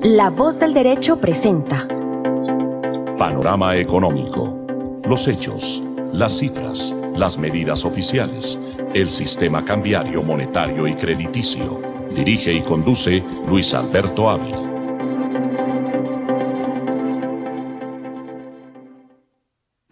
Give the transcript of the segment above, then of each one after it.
La Voz del Derecho presenta Panorama Económico. Los hechos, las cifras, las medidas oficiales, el sistema cambiario, monetario y crediticio. Dirige y conduce Luis Alberto Ávila.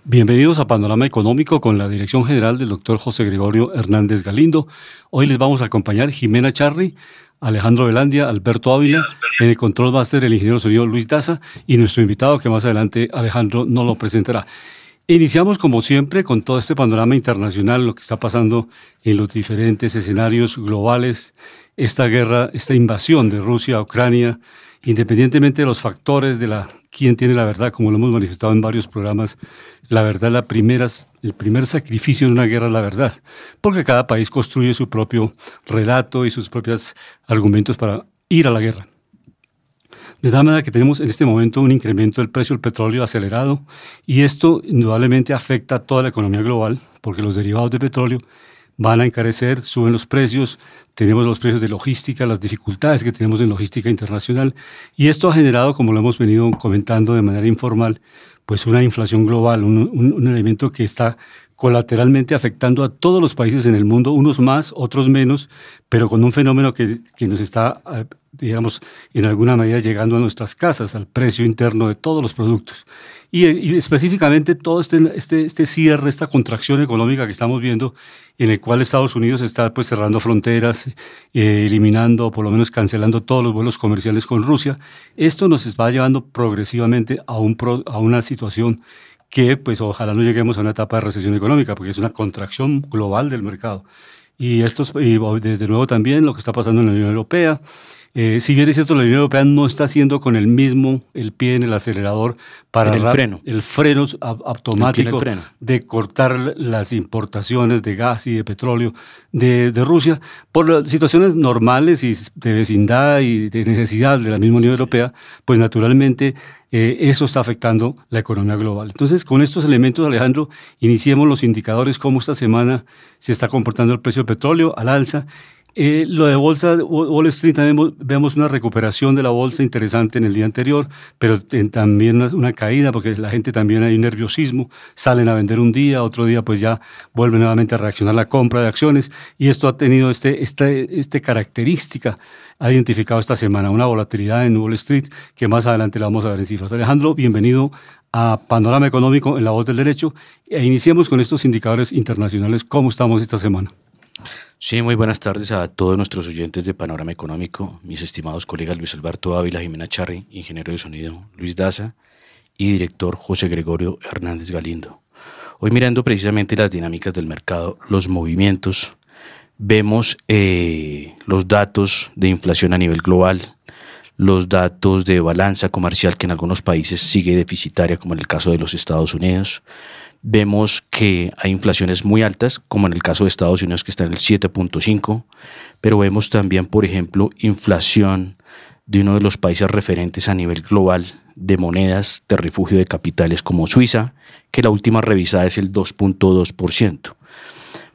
Bienvenidos a Panorama Económico con la dirección general del doctor José Gregorio Hernández Galindo. Hoy les vamos a acompañar Jimena Charri, Alejandro Velandia, Alberto Ávila, en el control máster el ingeniero de sonido Luis Daza y nuestro invitado que más adelante Alejandro nos lo presentará. Iniciamos como siempre con todo este panorama internacional, lo que está pasando en los diferentes escenarios globales, esta guerra, esta invasión de Rusia a Ucrania, independientemente de los factores de quién tiene la verdad, como lo hemos manifestado en varios programas, la verdad, el primer sacrificio en una guerra es la verdad, porque cada país construye su propio relato y sus propios argumentos para ir a la guerra. De tal manera que tenemos en este momento un incremento del precio del petróleo acelerado y esto indudablemente afecta a toda la economía global, porque los derivados de petróleo van a encarecer, suben los precios, tenemos los precios de logística, las dificultades que tenemos en logística internacional y esto ha generado, como lo hemos venido comentando de manera informal, pues una inflación global, un elemento que está colateralmente afectando a todos los países en el mundo, unos más, otros menos, pero con un fenómeno que nos está, digamos, en alguna medida llegando a nuestras casas, al precio interno de todos los productos. Y específicamente todo este cierre, esta contracción económica que estamos viendo, en el cual Estados Unidos está pues cerrando fronteras, eliminando, por lo menos cancelando todos los vuelos comerciales con Rusia, esto nos va llevando progresivamente a una situación que pues ojalá no lleguemos a una etapa de recesión económica, porque es una contracción global del mercado. Y desde luego también lo que está pasando en la Unión Europea. Si bien es cierto, la Unión Europea no está haciendo con el pie en el acelerador para el freno automático de cortar las importaciones de gas y de petróleo de Rusia por las situaciones normales y de vecindad y de necesidad de la misma Unión Europea, pues naturalmente eso está afectando la economía global. Entonces, con estos elementos, Alejandro, iniciemos los indicadores, cómo esta semana se está comportando el precio del petróleo al alza. Lo de Wall Street también vemos una recuperación de la bolsa interesante en el día anterior, pero también una caída porque la gente también hay un nerviosismo, salen a vender un día, otro día pues ya vuelven nuevamente a reaccionar la compra de acciones y esto ha tenido esta característica, ha identificado esta semana una volatilidad en Wall Street que más adelante la vamos a ver en cifras. Alejandro, bienvenido a Panorama Económico en La Voz del Derecho e iniciemos con estos indicadores internacionales. ¿Cómo estamos esta semana? Sí, muy buenas tardes a todos nuestros oyentes de Panorama Económico, mis estimados colegas Luis Alberto Ávila, Jimena Charri, ingeniero de sonido Luis Daza y director José Gregorio Hernández Galindo. Hoy mirando precisamente las dinámicas del mercado, los movimientos, vemos los datos de inflación a nivel global, los datos de balanza comercial que en algunos países sigue deficitaria, como en el caso de los Estados Unidos. Vemos que hay inflaciones muy altas, como en el caso de Estados Unidos, que está en el 7.5, pero vemos también, por ejemplo, inflación de uno de los países referentes a nivel global de monedas de refugio de capitales como Suiza, que la última revisada es el 2.2%.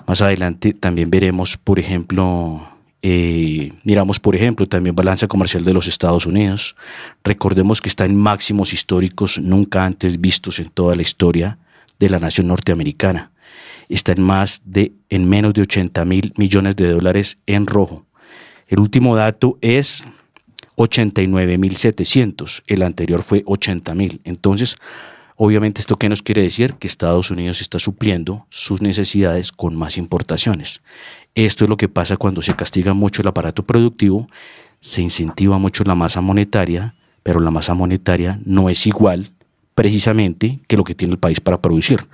Más adelante también veremos, por ejemplo, también balanza comercial de los Estados Unidos. Recordemos que está en máximos históricos nunca antes vistos en toda la historia de la nación norteamericana. Está en menos de 80.000 millones de dólares en rojo. El último dato es 89.700, el anterior fue 80.000. Entonces, obviamente, ¿esto qué nos quiere decir? Que Estados Unidos está supliendo sus necesidades con más importaciones. Esto es lo que pasa cuando se castiga mucho el aparato productivo, se incentiva mucho la masa monetaria, pero la masa monetaria no es igual precisamente que lo que tiene el país para producir.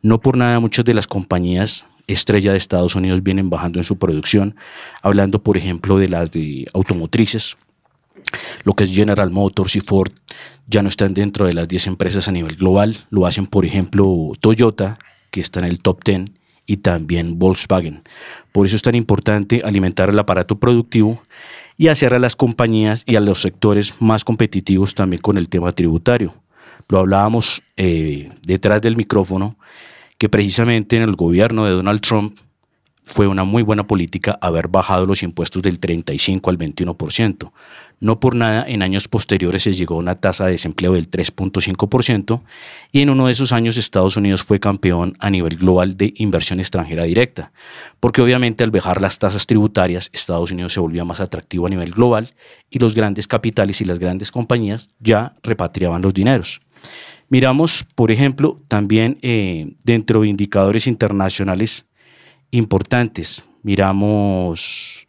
No por nada muchas de las compañías estrella de Estados Unidos vienen bajando en su producción, hablando por ejemplo de las de automotrices. Lo que es General Motors y Ford ya no están dentro de las 10 empresas a nivel global, lo hacen por ejemplo Toyota, que está en el top 10, y también Volkswagen. Por eso es tan importante alimentar el aparato productivo y hacer a las compañías y a los sectores más competitivos también con el tema tributario. Lo hablábamos detrás del micrófono, que precisamente en el gobierno de Donald Trump fue una muy buena política haber bajado los impuestos del 35 al 21%. No por nada, en años posteriores se llegó a una tasa de desempleo del 3.5% y en uno de esos años Estados Unidos fue campeón a nivel global de inversión extranjera directa, porque obviamente al bajar las tasas tributarias, Estados Unidos se volvía más atractivo a nivel global y los grandes capitales y las grandes compañías ya repatriaban los dineros. Miramos, por ejemplo, también dentro de indicadores internacionales importantes, miramos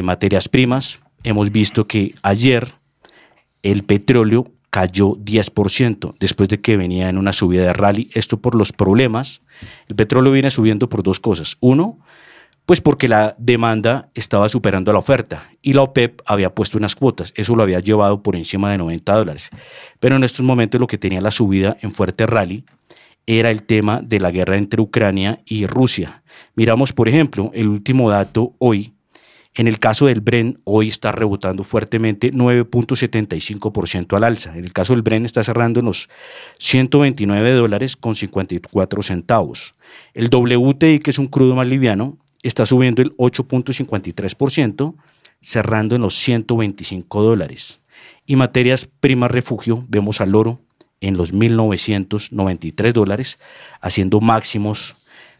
materias primas. Hemos visto que ayer el petróleo cayó 10% después de que venía en una subida de rally. Esto por los problemas. El petróleo viene subiendo por dos cosas. Uno, pues porque la demanda estaba superando a la oferta y la OPEP había puesto unas cuotas. Eso lo había llevado por encima de $90. Pero en estos momentos lo que tenía la subida en fuerte rally era el tema de la guerra entre Ucrania y Rusia. Miramos, por ejemplo, el último dato hoy. En el caso del Brent, hoy está rebotando fuertemente 9.75% al alza. En el caso del Brent está cerrando en los $129.54. El WTI, que es un crudo más liviano, está subiendo el 8.53%, cerrando en los $125. Y materias primas refugio, vemos al oro en los $1.993, haciendo máximos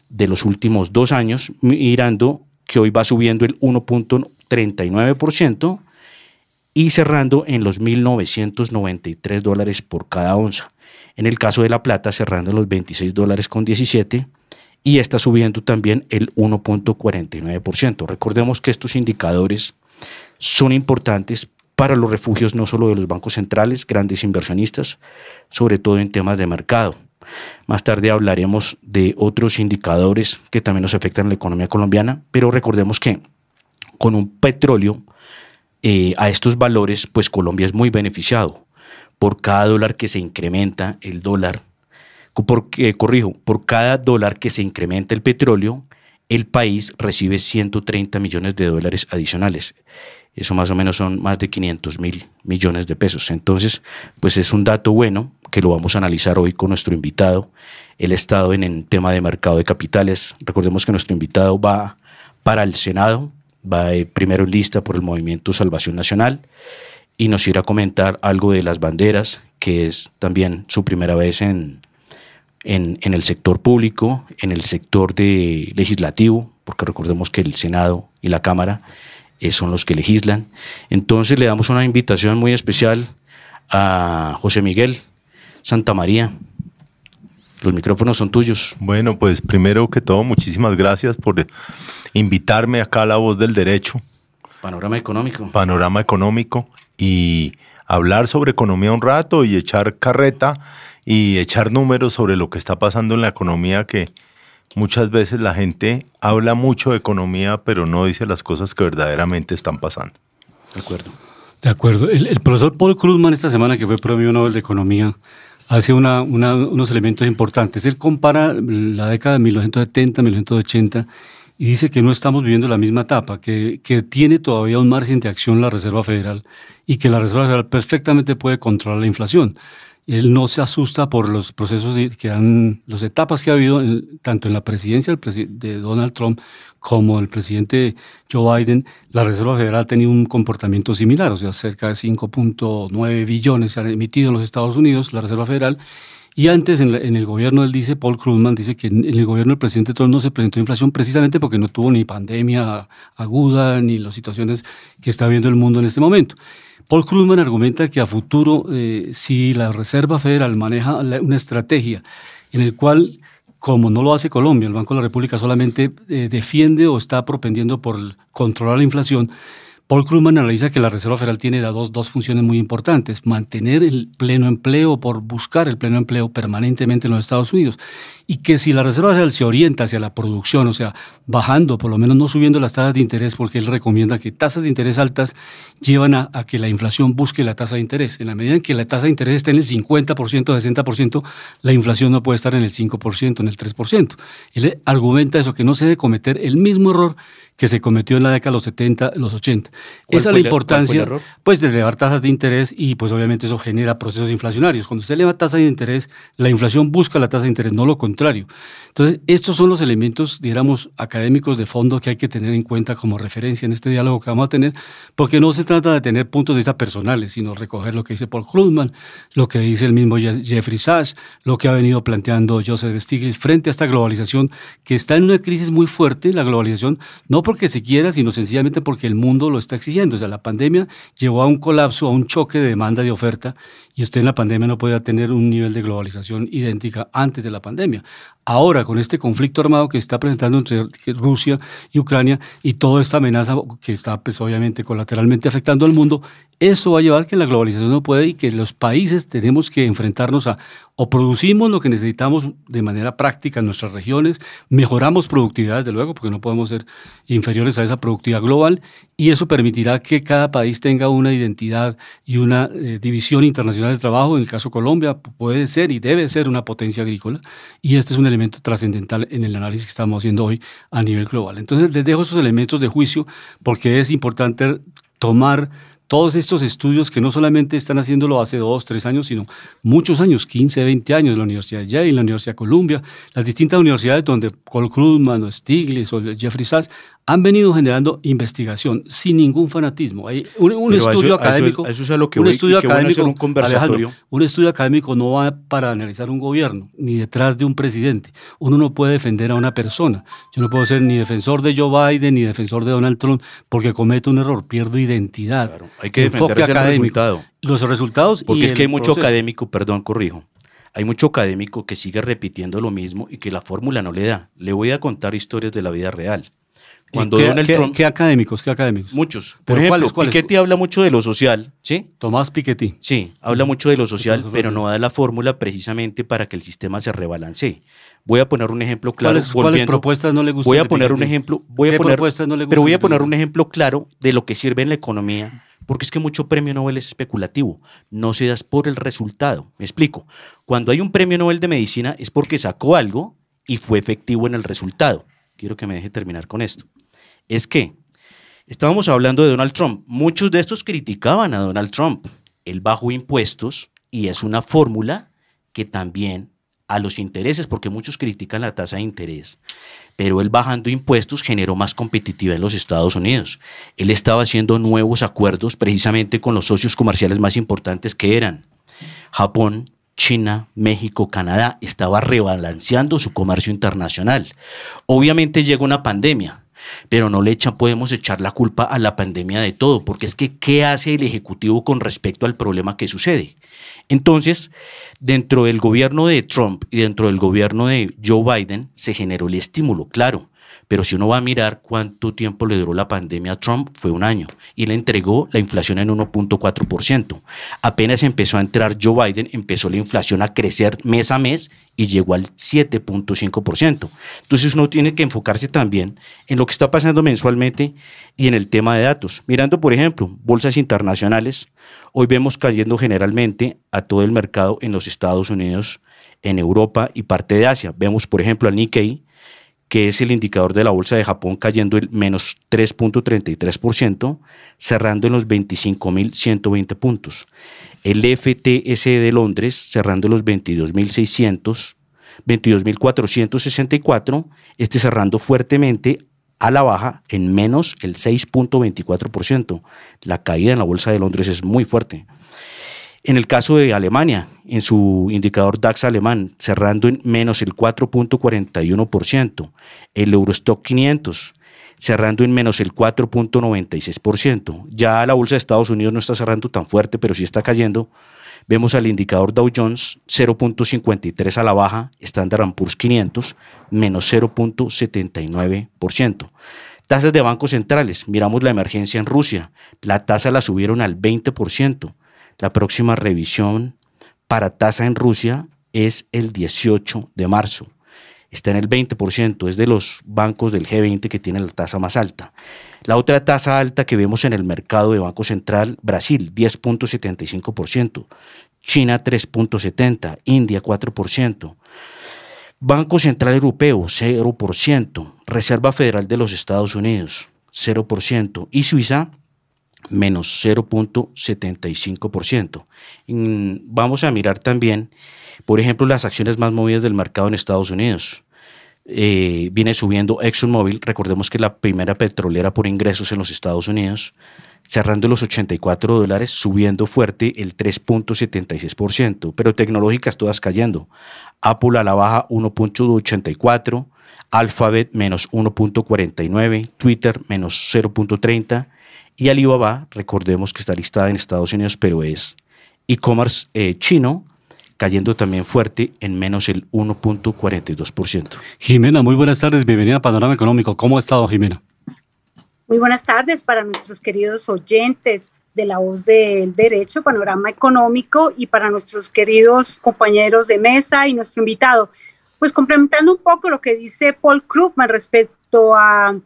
de los últimos 2 años, mirando que hoy va subiendo el 1.39% y cerrando en los $1.993 por cada onza. En el caso de la plata, cerrando en los $26.17 y está subiendo también el 1.49%. Recordemos que estos indicadores son importantes para los refugios no solo de los bancos centrales, grandes inversionistas, sobre todo en temas de mercado. Más tarde hablaremos de otros indicadores que también nos afectan a la economía colombiana, pero recordemos que con un petróleo a estos valores, pues Colombia es muy beneficiado. Por cada dólar que se incrementa el dólar, por cada dólar que se incrementa el petróleo, el país recibe $130 millones adicionales. Eso más o menos son más de 500.000 millones de pesos. Entonces, pues es un dato bueno que lo vamos a analizar hoy con nuestro invitado. Él ha estado en el tema de mercado de capitales. Recordemos que nuestro invitado va para el Senado, va primero en lista por el Movimiento Salvación Nacional y nos irá a comentar algo de las banderas, que es también su primera vez en el sector público, en el sector legislativo, porque recordemos que el Senado y la Cámara son los que legislan. Entonces le damos una invitación muy especial a José Miguel Santamaría. Los micrófonos son tuyos. Bueno, pues primero que todo, muchísimas gracias por invitarme acá a La Voz del Derecho. Panorama Económico. Panorama Económico, y hablar sobre economía un rato y echar carreta y echar números sobre lo que está pasando en la economía, que muchas veces la gente habla mucho de economía, pero no dice las cosas que verdaderamente están pasando. De acuerdo. De acuerdo. El profesor Paul Krugman esta semana, que fue Premio Nobel de Economía, hace unos elementos importantes. Él compara la década de 1970, 1980 y dice que no estamos viviendo la misma etapa, que tiene todavía un margen de acción la Reserva Federal y que la Reserva Federal perfectamente puede controlar la inflación. Él no se asusta por los procesos las etapas que ha habido tanto en la presidencia de Donald Trump como el presidente Joe Biden. La Reserva Federal ha tenido un comportamiento similar, o sea, cerca de 5.9 billones se han emitido en los Estados Unidos, la Reserva Federal. Y antes en el gobierno, él dice, Paul Krugman dice que en el gobierno del presidente Trump no se presentó inflación precisamente porque no tuvo ni pandemia aguda ni las situaciones que está viendo el mundo en este momento. Paul Krugman argumenta que a futuro, si la Reserva Federal maneja una estrategia en el cual, como no lo hace Colombia, el Banco de la República solamente defiende o está propendiendo por controlar la inflación, Paul Krugman analiza que la Reserva Federal tiene dos funciones muy importantes: mantener el pleno empleo, por buscar el pleno empleo permanentemente en los Estados Unidos, y que si la Reserva Federal se orienta hacia la producción, o sea, bajando, por lo menos no subiendo las tasas de interés, porque él recomienda que tasas de interés altas llevan a que la inflación busque la tasa de interés. En la medida en que la tasa de interés esté en el 50%, 60%, la inflación no puede estar en el 5%, en el 3%. Él argumenta eso, que no se debe cometer el mismo error que se cometió en la década de los 70, los 80. Esa es la importancia, pues, de elevar tasas de interés y, pues, obviamente eso genera procesos inflacionarios. Cuando usted eleva tasas de interés, la inflación busca la tasa de interés, no lo contrario. Entonces, estos son los elementos, digamos, académicos de fondo que hay que tener en cuenta como referencia en este diálogo que vamos a tener, porque no se trata de tener puntos de vista personales, sino recoger lo que dice Paul Krugman, lo que dice el mismo Jeffrey Sachs, lo que ha venido planteando Joseph Stiglitz frente a esta globalización que está en una crisis muy fuerte, la globalización, no porque se quiera, sino sencillamente porque el mundo lo está exigiendo. O sea, la pandemia llevó a un colapso, a un choque de demanda y de oferta, y usted en la pandemia no podía tener un nivel de globalización idéntica antes de la pandemia. Ahora, con este conflicto armado que se está presentando entre Rusia y Ucrania y toda esta amenaza que está, pues, obviamente colateralmente afectando al mundo, eso va a llevar que la globalización no puede y que los países tenemos que enfrentarnos a o producimos lo que necesitamos de manera práctica en nuestras regiones, mejoramos productividad, desde luego, porque no podemos ser inferiores a esa productividad global, y eso permitirá que cada país tenga una identidad y una división internacional de trabajo. En el caso de Colombia puede ser y debe ser una potencia agrícola, y este es un elemento trascendental en el análisis que estamos haciendo hoy a nivel global. Entonces les dejo esos elementos de juicio porque es importante tomar todos estos estudios que no solamente están haciéndolo hace 2, 3 años, sino muchos años, 15, 20 años, la Universidad de Yale, la Universidad de Columbia, las distintas universidades donde Paul Krugman o Stiglitz o Jeffrey Sachs han venido generando investigación sin ningún fanatismo. Hay un estudio académico. Eso es a lo que voy, estudio académico, un conversatorio. Alejandro, un estudio académico no va para analizar un gobierno, ni detrás de un presidente. Uno no puede defender a una persona. Yo no puedo ser ni defensor de Joe Biden ni defensor de Donald Trump porque cometo un error, pierdo identidad. Claro, hay que defender ese resultado. Los resultados. Porque es que hay mucho académico, perdón, corrijo. Hay mucho académico que sigue repitiendo lo mismo y que la fórmula no le da. Le voy a contar historias de la vida real. Cuando Donald Trump, ¿Qué académicos? Muchos. Por ejemplo, ¿cuáles? Piketty habla mucho de lo social, ¿sí? Tomás Piketty. Sí, habla mucho de lo social, pero no da la fórmula precisamente para que el sistema se rebalancee. Voy a poner un ejemplo claro. ¿Cuáles propuestas no le gustan? Voy a poner un ejemplo. Voy a poner un ejemplo claro de lo que sirve en la economía, porque es que mucho premio Nobel es especulativo. No se da por el resultado. Me explico. Cuando hay un premio Nobel de medicina es porque sacó algo y fue efectivo en el resultado. Quiero que me deje terminar con esto. Es que estábamos hablando de Donald Trump. Muchos de estos criticaban a Donald Trump. Él bajó impuestos y es una fórmula que también a los intereses, porque muchos critican la tasa de interés, pero él bajando impuestos generó más competitividad en los Estados Unidos. Él estaba haciendo nuevos acuerdos precisamente con los socios comerciales más importantes que eran Japón, China, México, Canadá. Estaba rebalanceando su comercio internacional. Obviamente llega una pandemia, pero no podemos echar la culpa a la pandemia de todo, porque es que ¿qué hace el Ejecutivo con respecto al problema que sucede? Entonces, dentro del gobierno de Trump y dentro del gobierno de Joe Biden se generó el estímulo, claro. Pero si uno va a mirar cuánto tiempo le duró la pandemia a Trump, fue 1 año. Y le entregó la inflación en 1.4%. Apenas empezó a entrar Joe Biden, empezó la inflación a crecer mes a mes y llegó al 7.5%. Entonces uno tiene que enfocarse también en lo que está pasando mensualmente y en el tema de datos. Mirando, por ejemplo, bolsas internacionales, hoy vemos cayendo generalmente a todo el mercado en los Estados Unidos, en Europa y parte de Asia. Vemos, por ejemplo, al Nikkei, que es el indicador de la bolsa de Japón, cayendo el menos 3.33%, cerrando en los 25.120 puntos. El FTSE de Londres, cerrando en los 22.464, cerrando fuertemente a la baja en menos el 6.24%. La caída en la bolsa de Londres es muy fuerte. En el caso de Alemania, en su indicador DAX alemán, cerrando en menos el 4.41%. El Eurostock 500, cerrando en menos el 4.96%. Ya la bolsa de Estados Unidos no está cerrando tan fuerte, pero sí está cayendo. Vemos al indicador Dow Jones 0.53 a la baja, Standard & Poor's 500, menos 0.79%. Tasas de bancos centrales, miramos la emergencia en Rusia, la tasa la subieron al 20%. La próxima revisión para tasa en Rusia es el 18 de marzo. Está en el 20%, es de los bancos del G20 que tienen la tasa más alta. La otra tasa alta que vemos en el mercado de Banco Central, Brasil, 10.75%, China 3.70%, India 4%. Banco Central Europeo, 0%. Reserva Federal de los Estados Unidos, 0%. Y Suiza, menos 0.75%. Vamos a mirar también, por ejemplo, las acciones más movidas del mercado en Estados Unidos. Viene subiendo ExxonMobil, recordemos que es la primera petrolera por ingresos en los Estados Unidos, cerrando los $84, subiendo fuerte el 3.76%, pero tecnológicas todas cayendo. Apple a la baja 1.84%, Alphabet menos 1.49%, Twitter menos 0.30%, y Alibaba, recordemos que está listada en Estados Unidos, pero es e-commerce chino, cayendo también fuerte en menos el 1.42%. Jimena, muy buenas tardes, bienvenida a Panorama Económico. ¿Cómo ha estado, Jimena? Muy buenas tardes para nuestros queridos oyentes de La Voz del Derecho, Panorama Económico, y para nuestros queridos compañeros de mesa y nuestro invitado. Pues complementando un poco lo que dice Paul Krugman respecto a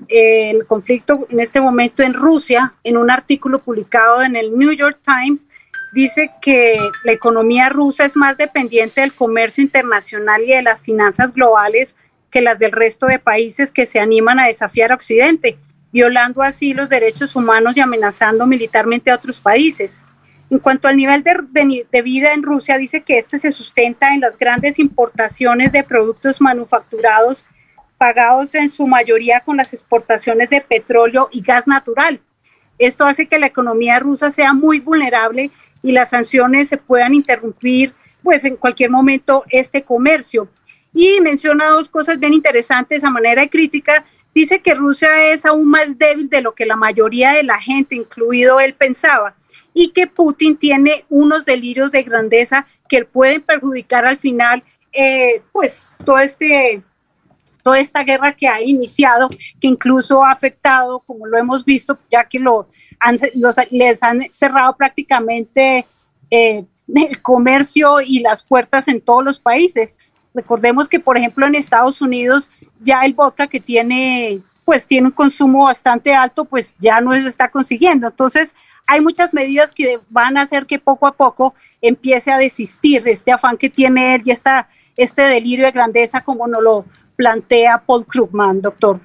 el conflicto en este momento en Rusia, en un artículo publicado en el New York Times, dice que la economía rusa es más dependiente del comercio internacional y de las finanzas globales que las del resto de países que se animan a desafiar a Occidente, violando así los derechos humanos y amenazando militarmente a otros países. En cuanto al nivel de vida en Rusia, dice que este se sustenta en las grandes importaciones de productos manufacturados, pagados en su mayoría con las exportaciones de petróleo y gas natural. Esto hace que la economía rusa sea muy vulnerable y las sanciones se puedan interrumpir pues en cualquier momento este comercio. Y menciona dos cosas bien interesantes a manera de crítica. Dice que Rusia es aún más débil de lo que la mayoría de la gente, incluido él, pensaba, y que Putin tiene unos delirios de grandeza que pueden perjudicar al final pues toda esta guerra que ha iniciado, que incluso ha afectado, como lo hemos visto, ya que les han cerrado prácticamente el comercio y las puertas en todos los países. Recordemos que, por ejemplo, en Estados Unidos ya el vodka que tiene un consumo bastante alto, pues ya no se está consiguiendo. Entonces, hay muchas medidas que van a hacer que poco a poco empiece a desistir de este afán que tiene él y este delirio de grandeza, como nos lo plantea Paul Krugman, doctor.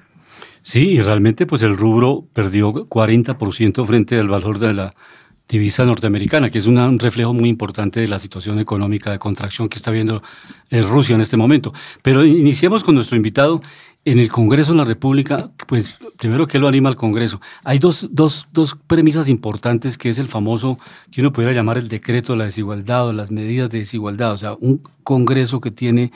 Sí, y realmente pues el rublo perdió 40% frente al valor de la divisa norteamericana, que es un reflejo muy importante de la situación económica de contracción que está viendo Rusia en este momento. Pero iniciemos con nuestro invitado. En el Congreso de la República, pues primero, ¿qué lo anima al Congreso? Hay dos premisas importantes, que es el famoso, que uno pudiera llamar el decreto de la desigualdad o las medidas de desigualdad. O sea, un Congreso que tiene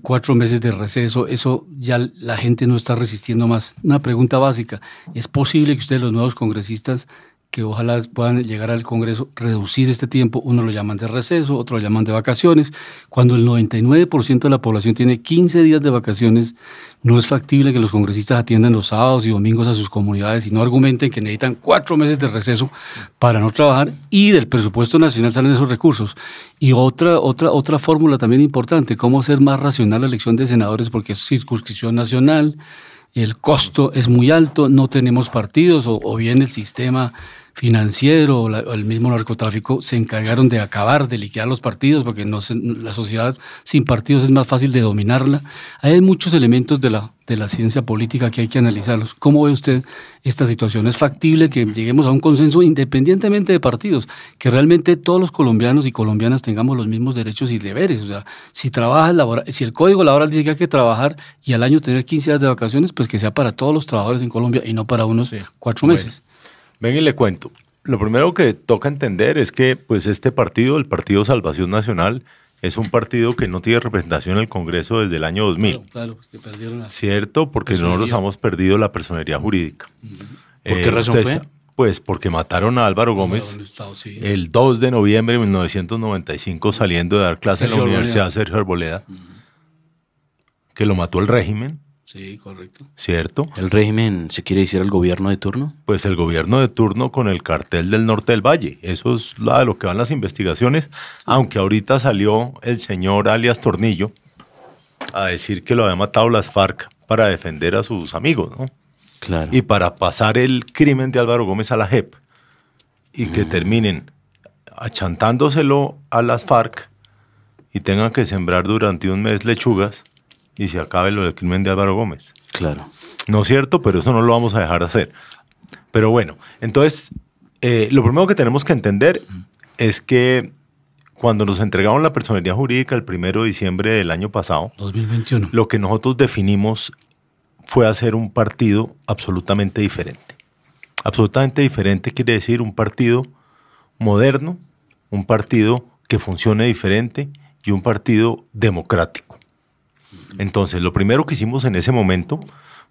4 meses de receso, eso ya la gente no está resistiendo más. Una pregunta básica: ¿es posible que ustedes, los nuevos congresistas, que ojalá puedan llegar al Congreso, reducir este tiempo? Uno lo llaman de receso, otro lo llaman de vacaciones. Cuando el 99% de la población tiene 15 días de vacaciones, no es factible que los congresistas atiendan los sábados y domingos a sus comunidades y no argumenten que necesitan 4 meses de receso para no trabajar, y del presupuesto nacional salen esos recursos. Y otra fórmula también importante: cómo hacer más racional la elección de senadores, porque es circunscripción nacional, el costo es muy alto, no tenemos partidos, o bien el sistema financiero o el mismo narcotráfico se encargaron de acabar, de liquidar los partidos, porque la sociedad sin partidos es más fácil de dominarla. Hay muchos elementos de la ciencia política que hay que analizarlos. ¿Cómo ve usted esta situación? ¿Es factible que lleguemos a un consenso independientemente de partidos, que realmente todos los colombianos y colombianas tengamos los mismos derechos y deberes? O sea, si el Código Laboral dice que hay que trabajar y al año tener 15 días de vacaciones, pues que sea para todos los trabajadores en Colombia y no para unos 4 meses. Ven y le cuento. Lo primero que toca entender es que pues este partido, el Partido Salvación Nacional, es un partido que no tiene representación en el Congreso desde el año 2000. Claro, que perdieron ¿Cierto? Porque nosotros hemos perdido la personería jurídica. ¿Por qué razón fue? Pues porque mataron a Álvaro Gómez el 2 de noviembre de 1995 saliendo de dar clase en la Universidad Sergio Arboleda, que lo mató el régimen. Sí, correcto. ¿Cierto? ¿El régimen se quiere decir el gobierno de turno? Pues el gobierno de turno con el cartel del Norte del Valle. Eso es de lo que van las investigaciones, aunque ahorita salió el señor alias Tornillo a decir que lo había matado las FARC para defender a sus amigos, ¿no? Claro. Y para pasar el crimen de Álvaro Gómez a la JEP y que terminen achantándoselo a las FARC y tengan que sembrar durante un mes lechugas y se acabe lo del crimen de Álvaro Gómez. Claro. No es cierto, pero eso no lo vamos a dejar de hacer. Pero bueno, entonces, lo primero que tenemos que entender es que cuando nos entregamos la personería jurídica el 1 de diciembre del año pasado, 2021. lo que nosotros definimos fue hacer un partido absolutamente diferente. Absolutamente diferente quiere decir un partido moderno, un partido que funcione diferente y un partido democrático. Entonces, lo primero que hicimos en ese momento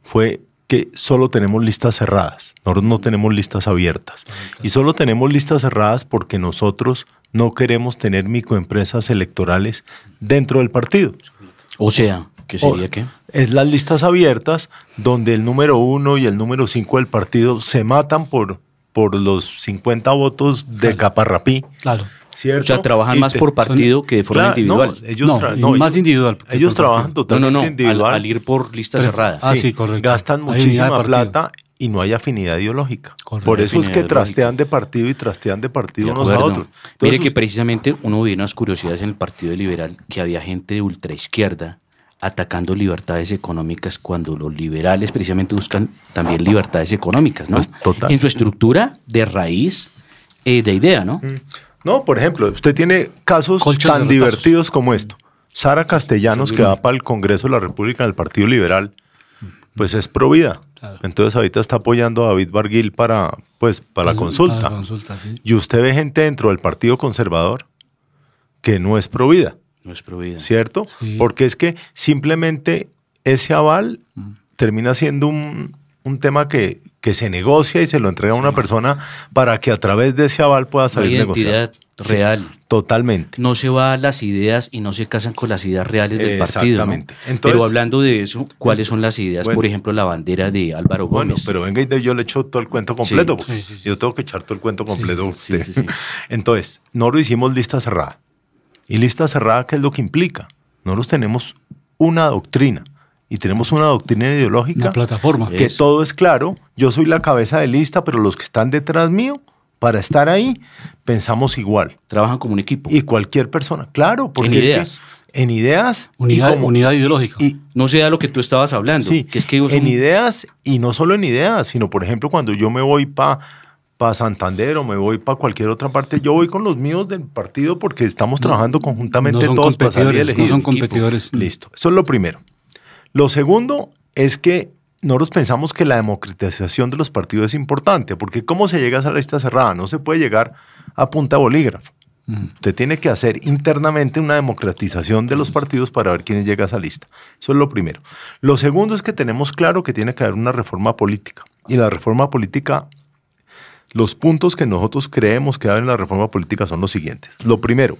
fue que solo tenemos listas cerradas, nosotros no tenemos listas abiertas. Y solo tenemos listas cerradas porque nosotros no queremos tener microempresas electorales dentro del partido. O sea, ¿qué sería qué? Es las listas abiertas donde el número 1 y el número 5 del partido se matan por los 50 votos de Caparrapí. Claro. ¿Cierto? O sea, trabajan más por partido que de forma individual. Más individual. Ellos trabajan totalmente individual. Al ir por listas cerradas. Sí, correcto. Gastan muchísima plata y no hay afinidad ideológica. Correcto. Por eso es que Afinidad trastean de partido y trastean de partido De unos a acuerdo. otros. Mire Entonces, que precisamente uno vio unas curiosidades en el Partido Liberal que había gente de ultraizquierda atacando libertades económicas cuando los liberales precisamente buscan también libertades económicas, ¿no? Pues, total. En su estructura de raíz de idea, ¿no? No, por ejemplo, usted tiene casos Colchas tan de retazos. divertidos como esto. Sara Castellanos, que va para el Congreso de la República en el Partido Liberal, pues es pro vida. Claro. Entonces ahorita está apoyando a David Barguil para la consulta. Para la consulta, sí. Y usted ve gente dentro del Partido Conservador que no es pro vida, No es prohibida. ¿cierto? Sí. Porque es que simplemente ese aval termina siendo un tema que se negocia y se lo entrega a una persona para que a través de ese aval pueda No hay salir negociado. identidad real. Totalmente. No se va a las ideas y no se casan con las ideas reales del partido. Exactamente. ¿no? Entonces- Pero hablando de eso, ¿cuáles son las ideas? Bueno. Por ejemplo, la bandera de Álvaro Bueno, Gómez. pero venga y yo le echo todo el cuento completo. Sí. Porque Sí. yo tengo que echar todo el cuento completo. a Sí, usted. sí, sí. Entonces, nosotros hicimos lista cerrada. ¿Y lista cerrada qué es lo que implica? Nosotros tenemos una doctrina y tenemos una doctrina ideológica Una plataforma. que Eso. todo es claro. Yo soy la cabeza de lista, pero los que están detrás mío, para estar ahí, pensamos igual. Trabajan como un equipo. Y cualquier persona, claro, porque En es ideas. que en ideas Unidad, y como- unidad ideológica. y, No sea lo que tú estabas hablando. sí, Que es que en ideas y no solo en ideas, sino por ejemplo cuando yo me voy para Santander o me voy para cualquier otra parte, yo voy con los míos del partido porque estamos trabajando conjuntamente no son todos para salir competidores, elegidos. no son Equipo. competidores. Listo, eso es lo primero. Lo segundo es que nosotros pensamos que la democratización de los partidos es importante, porque ¿cómo se llega a esa lista cerrada? No se puede llegar a punta de bolígrafo. Usted tiene que hacer internamente una democratización de los partidos para ver quién llega a esa lista. Eso es lo primero. Lo segundo es que tenemos claro que tiene que haber una reforma política. Y la reforma política, los puntos que nosotros creemos que debe en la reforma política son los siguientes. Lo primero,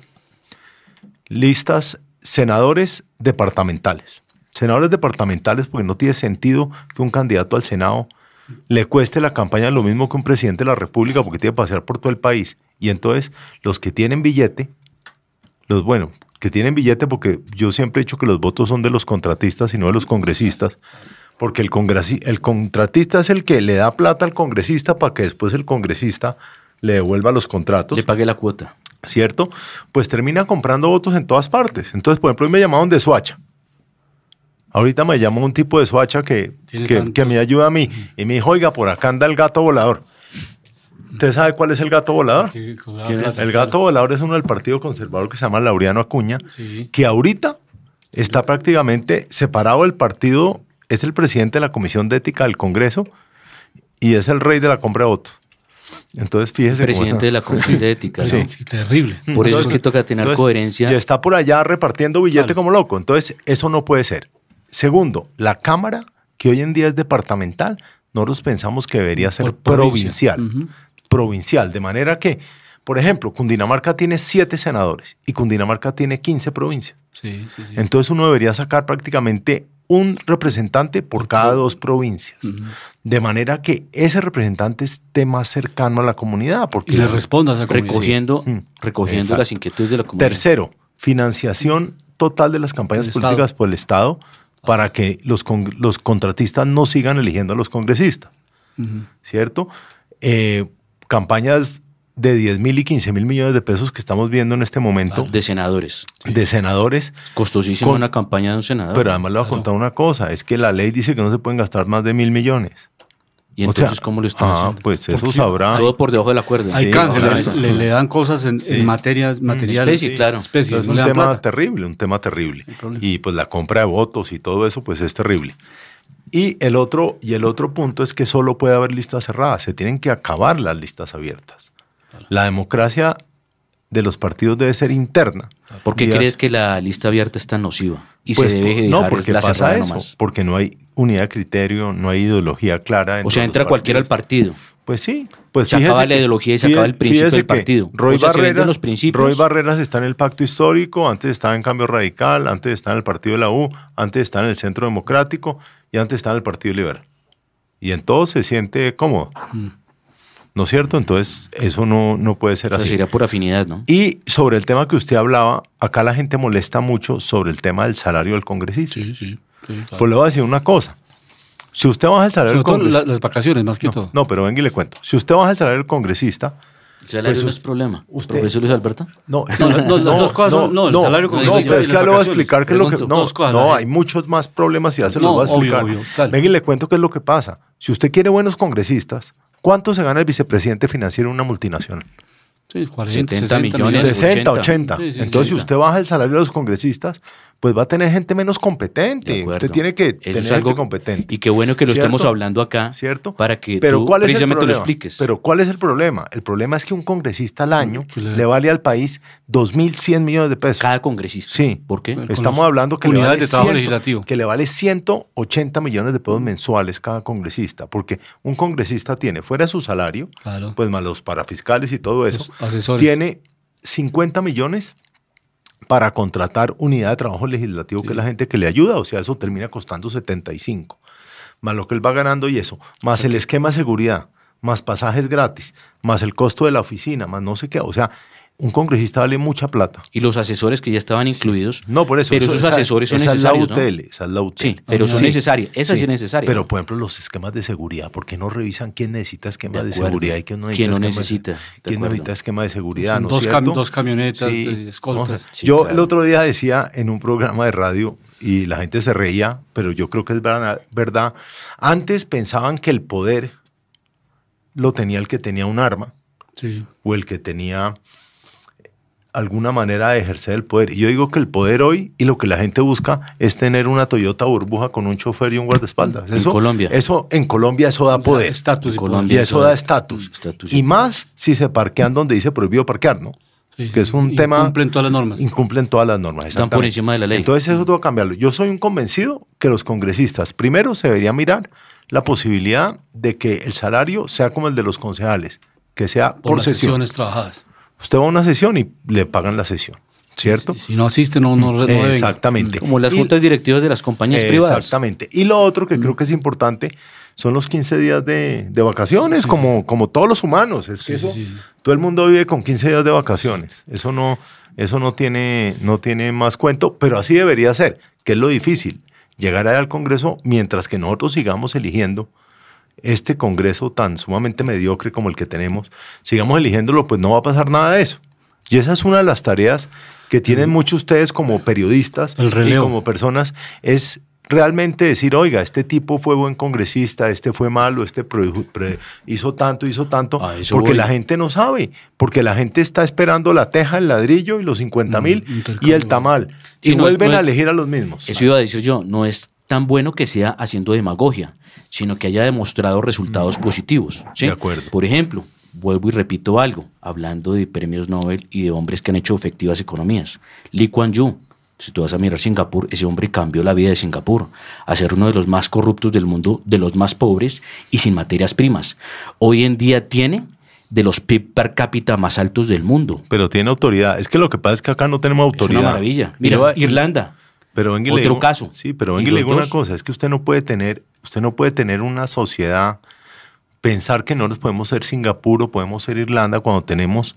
listas senadores departamentales. Senadores departamentales porque no tiene sentido que un candidato al Senado le cueste la campaña lo mismo que un presidente de la República porque tiene que pasear por todo el país. Y entonces los que tienen billete, que tienen billete porque yo siempre he dicho que los votos son de los contratistas y no de los congresistas, porque el contratista es el que le da plata al congresista para que después el congresista le devuelva los contratos. Le pague la cuota. ¿Cierto? Pues termina comprando votos en todas partes. Entonces, por ejemplo, hoy me llamaron de Soacha. Ahorita me llamó un tipo de Soacha que me ayuda a mí y me dijo, oiga, por acá anda el gato volador. ¿Usted sabe cuál es el gato volador? ¿Quién es? El gato volador es uno del Partido Conservador que se llama Laureano Acuña, Sí. que ahorita está prácticamente separado del partido, es el presidente de la Comisión de Ética del Congreso y es el rey de la compra de votos. Entonces, fíjese cómo Presidente está. de la Comisión de Ética. Sí. ¿no? Sí, terrible. Por eso es Entonces- que toca tener entonces, coherencia. Y está por allá repartiendo billete Claro. como loco. Entonces, eso no puede ser. Segundo, la Cámara, que hoy en día es departamental, nosotros pensamos que debería ser Por provincia. provincial. Ujú. Provincial, de manera que, por ejemplo, Cundinamarca tiene 7 senadores y Cundinamarca tiene 15 provincias. Sí, sí, sí. Entonces uno debería sacar prácticamente un representante por cada 2 provincias. Ujú. De manera que ese representante esté más cercano a la comunidad. Porque Y le responda a esa comunidad. recogiendo, Sí. recogiendo Exacto. las inquietudes de la comunidad. Tercero, financiación total de las campañas Del políticas Estado. por el Estado para que los contratistas no sigan eligiendo a los congresistas, Ujú. ¿cierto? Campañas de 10.000 y 15.000 millones de pesos que estamos viendo en este momento. De senadores. De senadores. Costosísimo una campaña de un senador. Pero además le voy a contar una cosa, es que la ley dice que no se pueden gastar más de 1.000 millones. ¿Y entonces cómo lo están haciendo? Pues eso sabrá. Todo por debajo de la cuerda. Hay Sí, canje, claro. le dan cosas en materiales. Especie, claro. Especie, Es no un le dan tema plata. terrible, un tema terrible. Hay problema. Y pues la compra de votos y todo eso, pues es terrible. Y el otro punto es que solo puede haber listas cerradas, se tienen que acabar las listas abiertas. La democracia de los partidos debe ser interna. ¿Por qué Y crees que la lista abierta es tan nociva? Y pues, se debe dejar no, porque la pasa cerrada eso, nomás. porque no hay unidad de criterio, no hay ideología clara. O sea, entra cualquiera al partido. Pues sí, pues Se acaba la ideología y se acaba el principio del partido. Roy O sea, se venden Barreras, los principios. Roy Barreras está en el Pacto Histórico, antes estaba en Cambio Radical, antes está en el Partido de la U, antes está en el Centro Democrático y antes está en el Partido Liberal. Y en todo se siente cómodo. ¿No es cierto? Entonces, eso no puede ser O sea, así. sería por afinidad, ¿no? Y sobre el tema que usted hablaba, acá la gente molesta mucho sobre el tema del salario del congresista. Sí, claro. Pues le voy a decir una cosa. Si usted baja el salario Sobre del todo congresista... las vacaciones, más que todo. No, pero venga y le cuento. Si usted baja el salario del congresista... El salario pues no es problema. usted- Profesor Luis Alberto. No, las dos cosas son- no, el salario congresista pero es y que las ya le voy a vacaciones. explicar qué es lo que... Pregunto, No, dos cosas, no, ahí. hay muchos más problemas y ya se los No, voy a explicar. obvio, claro. Venga y le cuento qué es lo que pasa. Si usted quiere buenos congresistas, ¿cuánto se gana el vicepresidente financiero en una multinacional? Sí, 40, 70 60 millones. 60, 80. 80. Sí, sí, Entonces, si 80. usted baja el salario de los congresistas, pues va a tener gente menos De competente. acuerdo. Usted tiene que Eso tener es algo gente competente. Y qué bueno que lo ¿Cierto? estemos hablando acá. ¿Cierto? Para que Pero tú ¿cuál es el precisamente lo problema? expliques. Pero ¿cuál es el problema? El problema es que un congresista al año Que le- le vale al país 2.100 millones de pesos. Cada congresista. Sí. ¿Por qué? Con Estamos los hablando que unidades le vale de trabajo legislativo. que le vale 180 millones de pesos mensuales cada congresista, porque un congresista tiene, fuera de su salario, Claro. pues más los parafiscales y todo eso, Los asesores. tiene 50 millones para contratar unidad de trabajo legislativo, que es la gente que le ayuda, o sea, eso termina costando 75, más lo que él va ganando y eso, más el esquema de seguridad, más pasajes gratis, más el costo de la oficina, más no sé qué, o sea, un congresista vale mucha plata. Y los asesores que ya estaban incluidos. No, por eso. Pero esos asesores son esa necesarios, es la UTL, esa es la UTL. Sí, pero son Sí, necesarias. Esa sí es necesaria. Pero, por ejemplo, los esquemas de seguridad, ¿por qué no revisan quién necesita esquemas de acuerdo. seguridad y quién no ¿Quién no necesita? necesita? De ¿Quién acuerdo. necesita esquema de seguridad? Son ¿No es cierto? dos camionetas Sí, de escoltas. Sí, yo claro. el otro día decía en un programa de radio y la gente se reía, pero yo creo que es verdad. Antes pensaban que el poder lo tenía el que tenía un arma Sí. o el que tenía alguna manera de ejercer el poder. Y yo digo que el poder hoy y lo que la gente busca es tener una Toyota burbuja con un chofer y un guardaespaldas. En Colombia. Eso, en Colombia eso da poder. Estatus y Colombia. Y poder. eso da estatus. Estatus. Y más si se parquean donde dice prohibido parquear, ¿no? Sí, Que es un tema... Incumplen todas las normas. Incumplen todas las normas. Están por exactamente. encima de la ley. Entonces eso tengo que cambiarlo. Yo soy un convencido que los congresistas, primero se debería mirar la posibilidad de que el salario sea como el de los concejales, que sea por por las sesión. sesiones trabajadas. Usted va a una sesión y le pagan la sesión, ¿cierto? Si no asiste, no debe. Exactamente. Como las Y- juntas directivas de las compañías privadas. Exactamente. Y lo otro que creo que es importante son los 15 días de vacaciones, como todos los humanos. Es que eso, todo el mundo vive con 15 días de vacaciones. Eso no tiene más cuento, pero así debería ser, que es lo difícil, llegar ahí al Congreso mientras que nosotros sigamos eligiendo este Congreso tan sumamente mediocre como el que tenemos, sigamos eligiéndolo, pues no va a pasar nada de eso. Y esa es una de las tareas que tienen muchos ustedes como periodistas El y relevo. como personas, es realmente decir, oiga, este tipo fue buen congresista, este fue malo, este hizo tanto, A eso porque voy. la gente no sabe, porque la gente está esperando la teja, el ladrillo y los 50.000 y intercambio. el tamal, Sí, y no, vuelven no a es- elegir a los mismos. Eso iba a decir yo, no es tan bueno que sea haciendo demagogia, sino que haya demostrado resultados positivos. ¿sí? De acuerdo. Por ejemplo, vuelvo y repito algo, hablando de premios Nobel y de hombres que han hecho efectivas economías. Lee Kuan Yew, si tú vas a mirar Singapur, ese hombre cambió la vida de Singapur a ser uno de los más corruptos del mundo, de los más pobres y sin materias primas. Hoy en día tiene de los PIB per cápita más altos del mundo. Pero tiene autoridad. Es que lo que pasa es que acá no tenemos Es autoridad. una maravilla. Mira, Pero- Irlanda. Pero venga y le Otro digo- caso. Sí, pero Y venga y le los digo una dos. cosa, es que usted no puede tener una sociedad, pensar que no nos podemos ser Singapur o podemos ser Irlanda cuando tenemos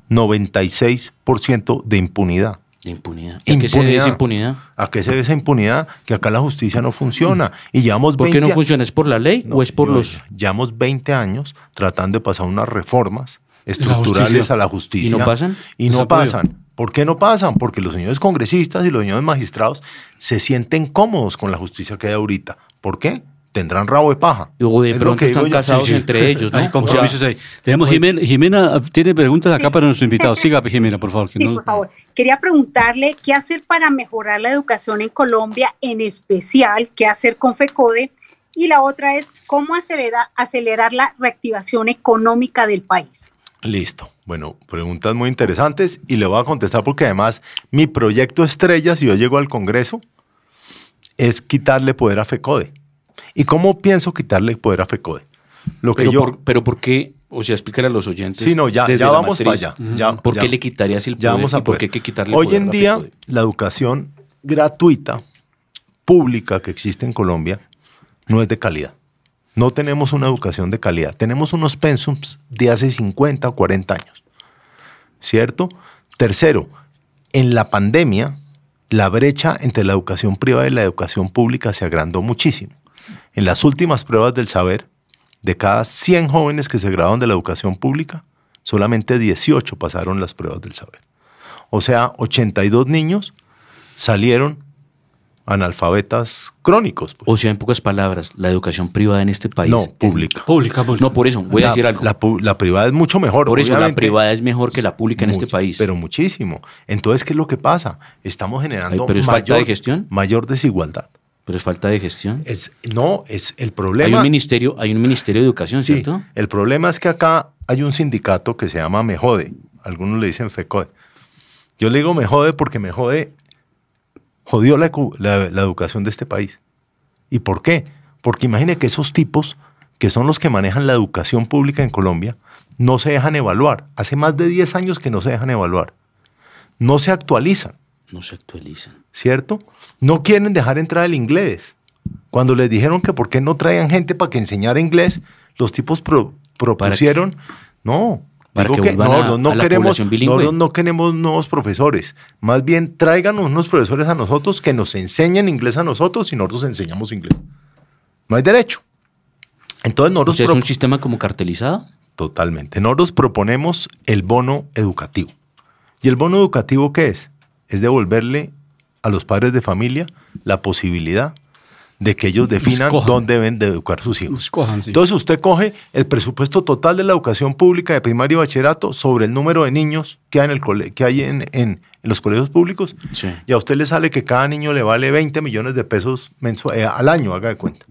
96% de impunidad. De impunidad. ¿Y a qué se debe esa impunidad? ¿A qué se debe esa impunidad? Que acá la justicia no funciona. Y llevamos ¿Por qué 20 no funciona? ¿Es por la ley No, o es por yo- los...? Llevamos 20 años tratando de pasar unas reformas estructurales a la justicia. ¿Y no pasan? Y no pasan. ¿Por qué no pasan? Porque los señores congresistas y los señores magistrados se sienten cómodos con la justicia que hay ahorita. ¿Por qué? Tendrán rabo de paja. O de pronto están casados entre ellos, ¿no? Hay compromisos ahí. Tenemos Jimena tiene preguntas acá para nuestro invitado. Siga, Jimena, por favor. Por favor. Quería preguntarle qué hacer para mejorar la educación en Colombia, en especial, qué hacer con FECODE. Y la otra es, ¿cómo acelerar la reactivación económica del país? Listo. Bueno, preguntas muy interesantes y le voy a contestar porque además mi proyecto estrella, si yo llego al Congreso, es quitarle poder a FECODE. ¿Y cómo pienso quitarle poder a FECODE? Pero ¿por qué? O sea, explícale a los oyentes. Sí, no, ya vamos para allá. ¿Por qué le quitarías el poder y por qué hay que quitarle Hoy poder en a día, FECODE? la educación gratuita, pública que existe en Colombia, no es de calidad. No tenemos una educación de calidad. Tenemos unos pensums de hace 50 o 40 años. ¿Cierto? Tercero, en la pandemia, la brecha entre la educación privada y la educación pública se agrandó muchísimo. En las últimas pruebas del saber, de cada 100 jóvenes que se graduaron de la educación pública, solamente 18 pasaron las pruebas del saber. O sea, 82 niños salieron analfabetas crónicos. Pues. O sea, en pocas palabras, la educación privada en este país... No, pública. Pública. No, por eso, voy a decir algo. La privada es mucho mejor. Por eso, la privada es mejor que la pública en este país. Pero muchísimo. Entonces, ¿qué es lo que pasa? Estamos generando ¿Pero es falta de gestión? Mayor desigualdad. ¿Pero es falta de gestión? Es el problema... Hay un ministerio de educación, sí, ¿cierto? El problema es que acá hay un sindicato que se llama MEJODE. Algunos le dicen FECODE. Yo le digo MEJODE porque MEJODE jodió la educación de este país. ¿Y por qué? Porque imagine que esos tipos, que son los que manejan la educación pública en Colombia, no se dejan evaluar. Hace más de 10 años que no se dejan evaluar. No se actualizan. No se actualizan. ¿Cierto? No quieren dejar entrar el inglés. Cuando les dijeron que por qué no traían gente para que enseñara inglés, los tipos propusieron, Para que vuelvan a la población bilingüe. Nosotros no queremos nuevos profesores. Más bien, tráiganos unos profesores a nosotros que nos enseñen inglés a nosotros y nosotros enseñamos inglés. No hay derecho. Entonces nosotros... O sea, ¿es un sistema como cartelizado? Totalmente. Nosotros proponemos el bono educativo. ¿Y el bono educativo qué es? Es devolverle a los padres de familia la posibilidad de que ellos definan dónde deben de educar sus hijos. Escojan, sí. Entonces usted coge el presupuesto total de la educación pública de primaria y bachillerato sobre el número de niños que hay en los colegios públicos, sí, y a usted le sale que cada niño le vale 20 millones de pesos al año, haga de cuenta.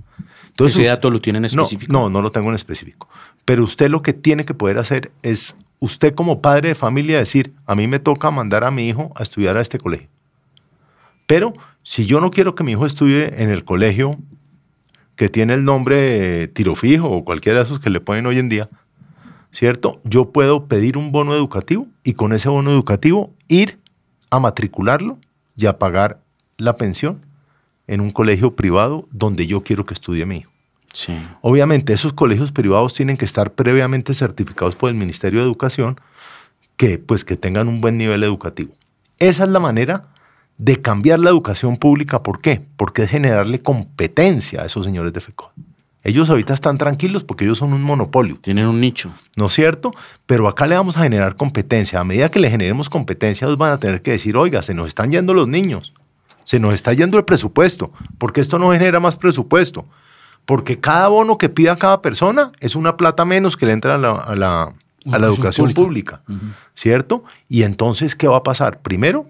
Entonces, ¿ese dato lo tiene en específico? No lo tengo en específico. Pero usted lo que tiene que poder hacer es, usted como padre de familia, decir, a mí me toca mandar a mi hijo a estudiar a este colegio. Pero si yo no quiero que mi hijo estudie en el colegio que tiene el nombre de Tiro Fijo o cualquiera de esos que le ponen hoy en día, ¿cierto? Yo puedo pedir un bono educativo y con ese bono educativo ir a matricularlo y a pagar la pensión en un colegio privado donde yo quiero que estudie mi hijo. Sí. Obviamente esos colegios privados tienen que estar previamente certificados por el Ministerio de Educación que tengan un buen nivel educativo. Esa es la manera de cambiar la educación pública. ¿Por qué? Porque es generarle competencia a esos señores de FECODE. Ellos ahorita están tranquilos porque ellos son un monopolio. Tienen un nicho. ¿No es cierto? Pero acá le vamos a generar competencia. A medida que le generemos competencia, ellos van a tener que decir, oiga, se nos están yendo los niños, se nos está yendo el presupuesto, porque esto no genera más presupuesto. Porque cada bono que pida cada persona es una plata menos que le entra a la educación pública. ¿Cierto? Y entonces, ¿qué va a pasar? Primero,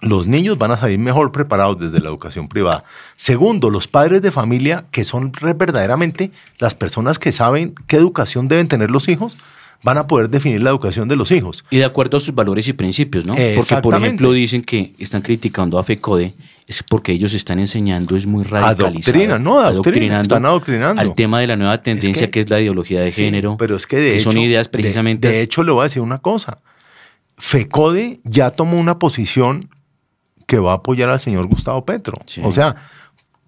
los niños van a salir mejor preparados desde la educación privada. Segundo, los padres de familia, que son verdaderamente las personas que saben qué educación deben tener los hijos, van a poder definir la educación de los hijos. Y de acuerdo a sus valores y principios, ¿no? Porque, por ejemplo, dicen que están criticando a FECODE, es porque ellos están enseñando, es muy radicalizado. Están adoctrinando. Al tema de la nueva tendencia que es la ideología de género. Pero es que son ideas precisamente... De hecho, le voy a decir una cosa. FECODE ya tomó una posición que va a apoyar al señor Gustavo Petro. Sí. O sea,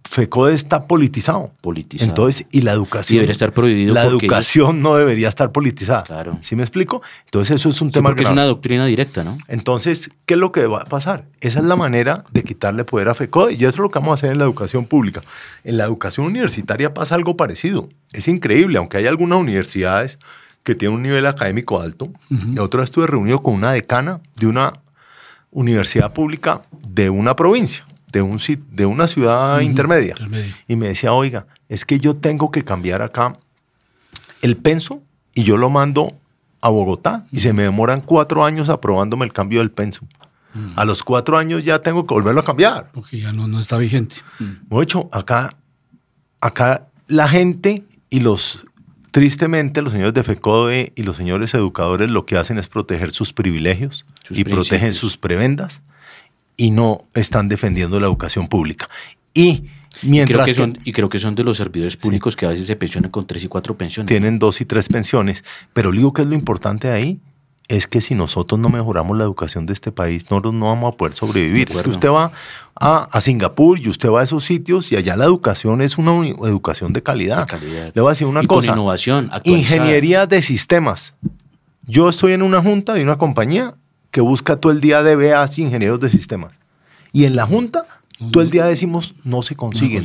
FECODE está politizado. Entonces, y la educación... Y debería estar prohibido. La educación no debería estar politizada. Claro. ¿Sí me explico? Entonces, eso es un tema porque grave. Es una doctrina directa, ¿no? Entonces, ¿qué es lo que va a pasar? Esa es la manera de quitarle poder a FECODE, y eso es lo que vamos a hacer en la educación pública. En la educación universitaria pasa algo parecido. Es increíble, aunque hay algunas universidades que tiene un nivel académico alto. Y otra vez estuve reunido con una decana de una universidad pública de una provincia, de una ciudad intermedia. Y me decía, oiga, es que yo tengo que cambiar acá el penso y yo lo mando a Bogotá y se me demoran 4 años aprobándome el cambio del penso. A los 4 años ya tengo que volverlo a cambiar. Porque ya no está vigente. De hecho, acá la gente y tristemente los señores de FECODE y los señores educadores lo que hacen es proteger sus privilegios y protegen sus prebendas y no están defendiendo la educación pública. Y mientras creo que son de los servidores públicos que a veces se pensionan con 3 y 4 pensiones. Tienen 2 y 3 pensiones, pero digo que es lo importante ahí, es que si nosotros no mejoramos la educación de este país, nosotros no vamos a poder sobrevivir. Es que usted va a Singapur y usted va a esos sitios y allá la educación es una educación de calidad. Le voy a decir una cosa. Con innovación actualizada. Ingeniería de sistemas. Yo estoy en una junta de una compañía que busca todo el día DBAs y ingenieros de sistemas. Y en la junta todo el día decimos, no se consiguen.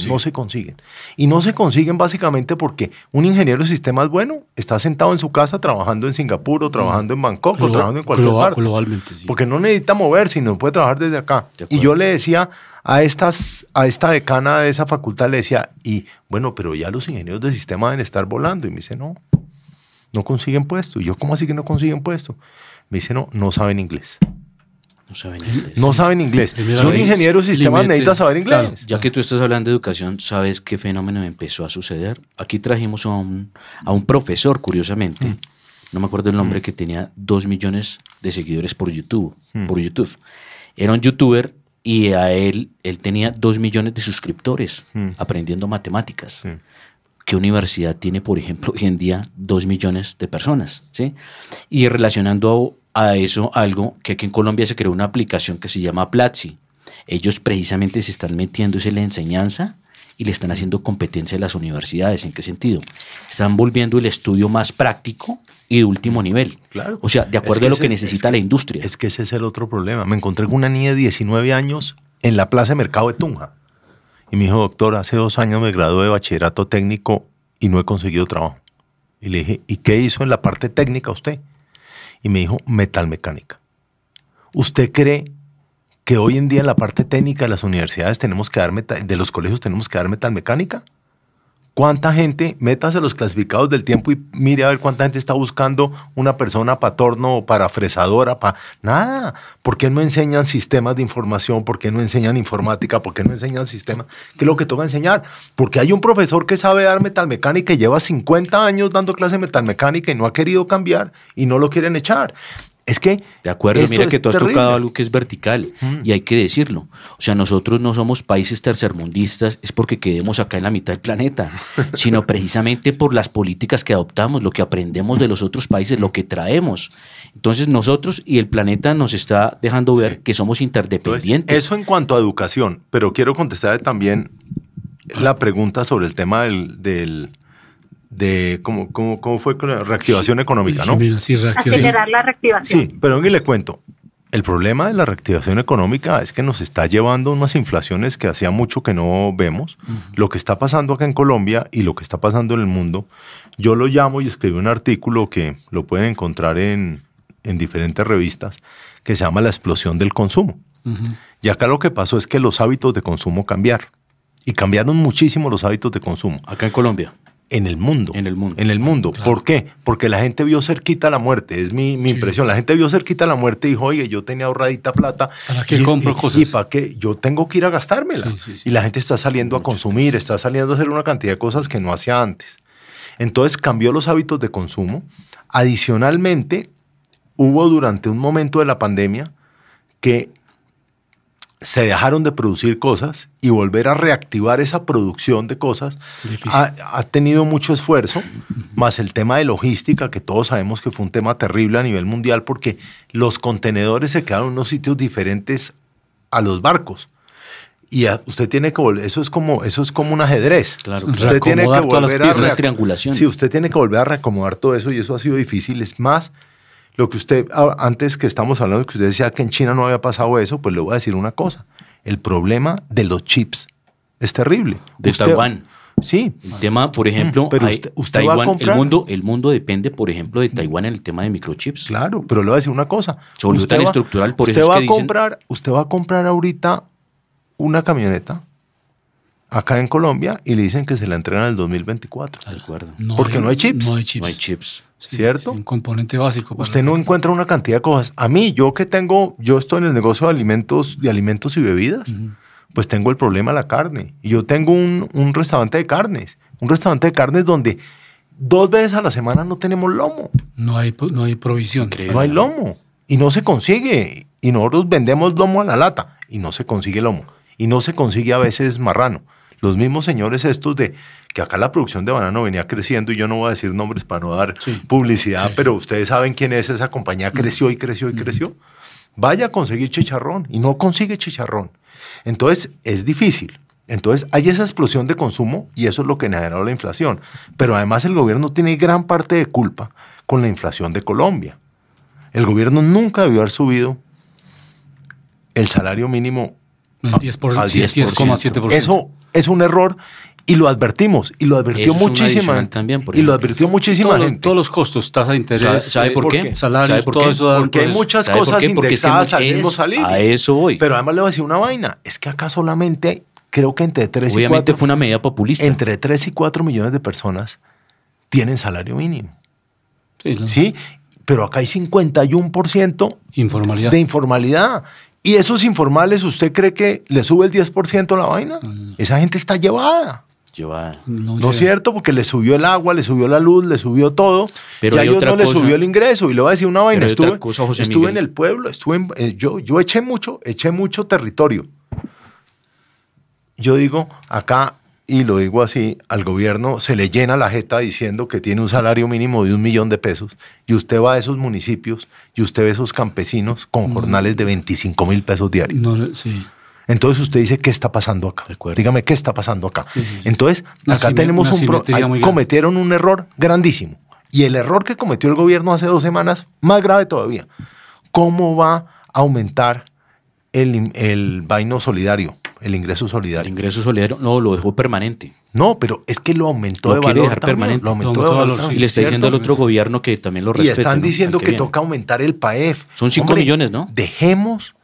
Y no se consiguen básicamente porque un ingeniero de sistemas bueno está sentado en su casa trabajando en Singapur o trabajando en Bangkok o trabajando en cualquier parte. Globalmente, sí. Porque no necesita moverse, sino puede trabajar desde acá. Y yo le decía a esta decana de esa facultad, le decía, y bueno, pero ya los ingenieros de sistemas deben estar volando. Y me dice, no consiguen puesto. Y yo, ¿cómo así que no consiguen puesto? Me dice, no saben inglés. No saben inglés. Si un ingeniero de sistemas necesita saber inglés. Claro, ya que tú estás hablando de educación, ¿sabes qué fenómeno empezó a suceder? Aquí trajimos a un profesor, curiosamente, no me acuerdo el nombre, que tenía 2 millones de seguidores por YouTube. Era un youtuber y él tenía 2 millones de suscriptores aprendiendo matemáticas. ¿Qué universidad tiene, por ejemplo, hoy en día 2 millones de personas? ¿Sí? Y relacionando a eso algo que aquí en Colombia se creó una aplicación que se llama Platzi. Ellos precisamente se están metiéndose en la enseñanza y le están haciendo competencia a las universidades. ¿En qué sentido? Están volviendo el estudio más práctico y de último nivel. Claro. O sea, de acuerdo a lo que necesita la industria. Es que ese es el otro problema. Me encontré con una niña de 19 años en la Plaza de Mercado de Tunja. Y me dijo, doctor, hace 2 años me gradué de bachillerato técnico y no he conseguido trabajo. Y le dije, ¿y qué hizo en la parte técnica usted? Y me dijo, metalmecánica. ¿Usted cree que hoy en día en la parte técnica de las universidades tenemos que dar de los colegios tenemos que dar metalmecánica? ¿Cuánta gente, métase los clasificados del tiempo y mire a ver cuánta gente está buscando una persona para torno o para fresadora? Nada. ¿Por qué no enseñan sistemas de información? ¿Por qué no enseñan informática? ¿Por qué no enseñan sistemas? ¿Qué es lo que toca enseñar? Porque hay un profesor que sabe dar metalmecánica y lleva 50 años dando clase de metalmecánica y no ha querido cambiar y no lo quieren echar. Es que... De acuerdo, mira que tú has tocado algo que es vertical y hay que decirlo. O sea, nosotros no somos países tercermundistas, es porque quedemos acá en la mitad del planeta, sino precisamente por las políticas que adoptamos, lo que aprendemos de los otros países, lo que traemos. Entonces nosotros y el planeta nos está dejando ver que somos interdependientes. Entonces, eso en cuanto a educación, pero quiero contestar también la pregunta sobre el tema de cómo fue con la reactivación económica, ¿no? Sí, acelerar la reactivación. Sí, pero le cuento. El problema de la reactivación económica es que nos está llevando a unas inflaciones que hacía mucho que no vemos. Lo que está pasando acá en Colombia y lo que está pasando en el mundo, yo lo llamo y escribí un artículo que lo pueden encontrar en diferentes revistas, que se llama La explosión del consumo. Y acá lo que pasó es que los hábitos de consumo cambiaron. Y cambiaron muchísimo los hábitos de consumo. Acá en Colombia. En el mundo. En el mundo. En el mundo. Claro. ¿Por qué? Porque la gente vio cerquita la muerte. Es mi impresión. La gente vio cerquita la muerte y dijo, oye, yo tenía ahorradita plata. ¿Para qué compro cosas? ¿Y para qué? Yo tengo que ir a gastármela. Sí. Y la gente está saliendo a consumir, está saliendo a hacer una cantidad de cosas que no hacía antes. Entonces cambió los hábitos de consumo. Adicionalmente, hubo durante un momento de la pandemia que se dejaron de producir cosas y volver a reactivar esa producción de cosas ha tenido mucho esfuerzo, más el tema de logística, que todos sabemos que fue un tema terrible a nivel mundial porque los contenedores se quedaron en unos sitios diferentes a los barcos. Y usted tiene que volver, eso es como un ajedrez. Claro, usted tiene que volver a triangulación. Sí, usted tiene que volver a reacomodar todo eso y eso ha sido difícil. Es más, lo que usted, antes que estamos hablando, que usted decía que en China no había pasado eso, pues le voy a decir una cosa. El problema de los chips es terrible. De Taiwán. Sí. El tema, por ejemplo, pero usted va a Taiwán, comprar. el mundo depende, por ejemplo, de Taiwán en el tema de microchips. Claro, pero le voy a decir una cosa. Se volvió tan estructural, por eso usted es va que a comprar, usted va a comprar ahorita una camioneta acá en Colombia y le dicen que se la entregan en el 2024. De acuerdo. Porque no hay chips. No hay chips. No hay chips. Sí, ¿Cierto? sí, un componente básico. para Usted no encuentra una cantidad de cosas. A mí, yo estoy en el negocio de alimentos y bebidas, pues tengo el problema de la carne. Y yo tengo un restaurante de carnes. Un restaurante de carnes donde 2 veces a la semana no tenemos lomo. No hay provisión. No hay lomo. Y no se consigue. Y nosotros vendemos lomo a la lata. Y no se consigue lomo. Y no se consigue a veces marrano. Los mismos señores estos de que acá la producción de banano venía creciendo, y yo no voy a decir nombres para no dar publicidad, Sí, pero ustedes saben quién es esa compañía, creció y creció y creció. Vaya a conseguir chicharrón y no consigue chicharrón. Entonces es difícil. Entonces hay esa explosión de consumo y eso es lo que generó la inflación. Pero además el gobierno tiene gran parte de culpa con la inflación de Colombia. El gobierno nunca debió haber subido el salario mínimo El 10%, al 10%. 10,7%. Eso es un error y lo advertimos y lo advirtió Eso es un muchísima adicional también, por y lo ejemplo. advirtió muchísima gente. Todos los costos, tasa de interés, ¿Sabe por qué? salarios, ¿Sabe por todo qué? eso. da Porque hay pues, muchas ¿Sabe por cosas qué? Porque es que indexadas al mismo salario. a eso voy. Pero además le voy a decir una vaina, es que acá solamente creo que entre 3 y Obviamente 4 fue una medida populista. entre 3 y 4 millones de personas tienen salario mínimo. Sí, ¿no? ¿Sí? Pero acá hay 51% Informalidad. de informalidad. ¿Y esos informales usted cree que le sube el 10% la vaina? Esa gente está llevada. Lleva- No llega. es cierto, porque le subió el agua, le subió la luz, le subió todo. Pero ya a hay ellos otra no le cosa. subió el ingreso. Y le voy a decir una vaina. Pero hay otra Estuve, cosa, José estuve Miguel. en el pueblo, yo eché mucho territorio. Yo digo, acá, y lo digo así, al gobierno se le llena la jeta diciendo que tiene un salario mínimo de 1 millón de pesos. Y usted va a esos municipios y usted ve esos campesinos con jornales de 25.000 pesos diarios. No, sí. Entonces usted dice, ¿qué está pasando acá? De acuerdo. Dígame, ¿qué está pasando acá? Sí, sí. Entonces, Una acá tenemos una simetría muy grande. cometieron un error grandísimo. Y el error que cometió el gobierno hace 2 semanas, más grave todavía. ¿Cómo va a aumentar el vaino solidario, el ingreso El solidario? ingreso solidario no lo dejó permanente. No, pero es que lo aumentó Lo de quiere valor dejar también, permanente. Lo aumentó Lo de aumentó de valor valor, también, Y le está diciendo al ¿cierto? otro gobierno que también lo Y respete. están ¿no? diciendo Al que viene. toca aumentar el PAEF. Son 5 millones, ¿no? Dejemos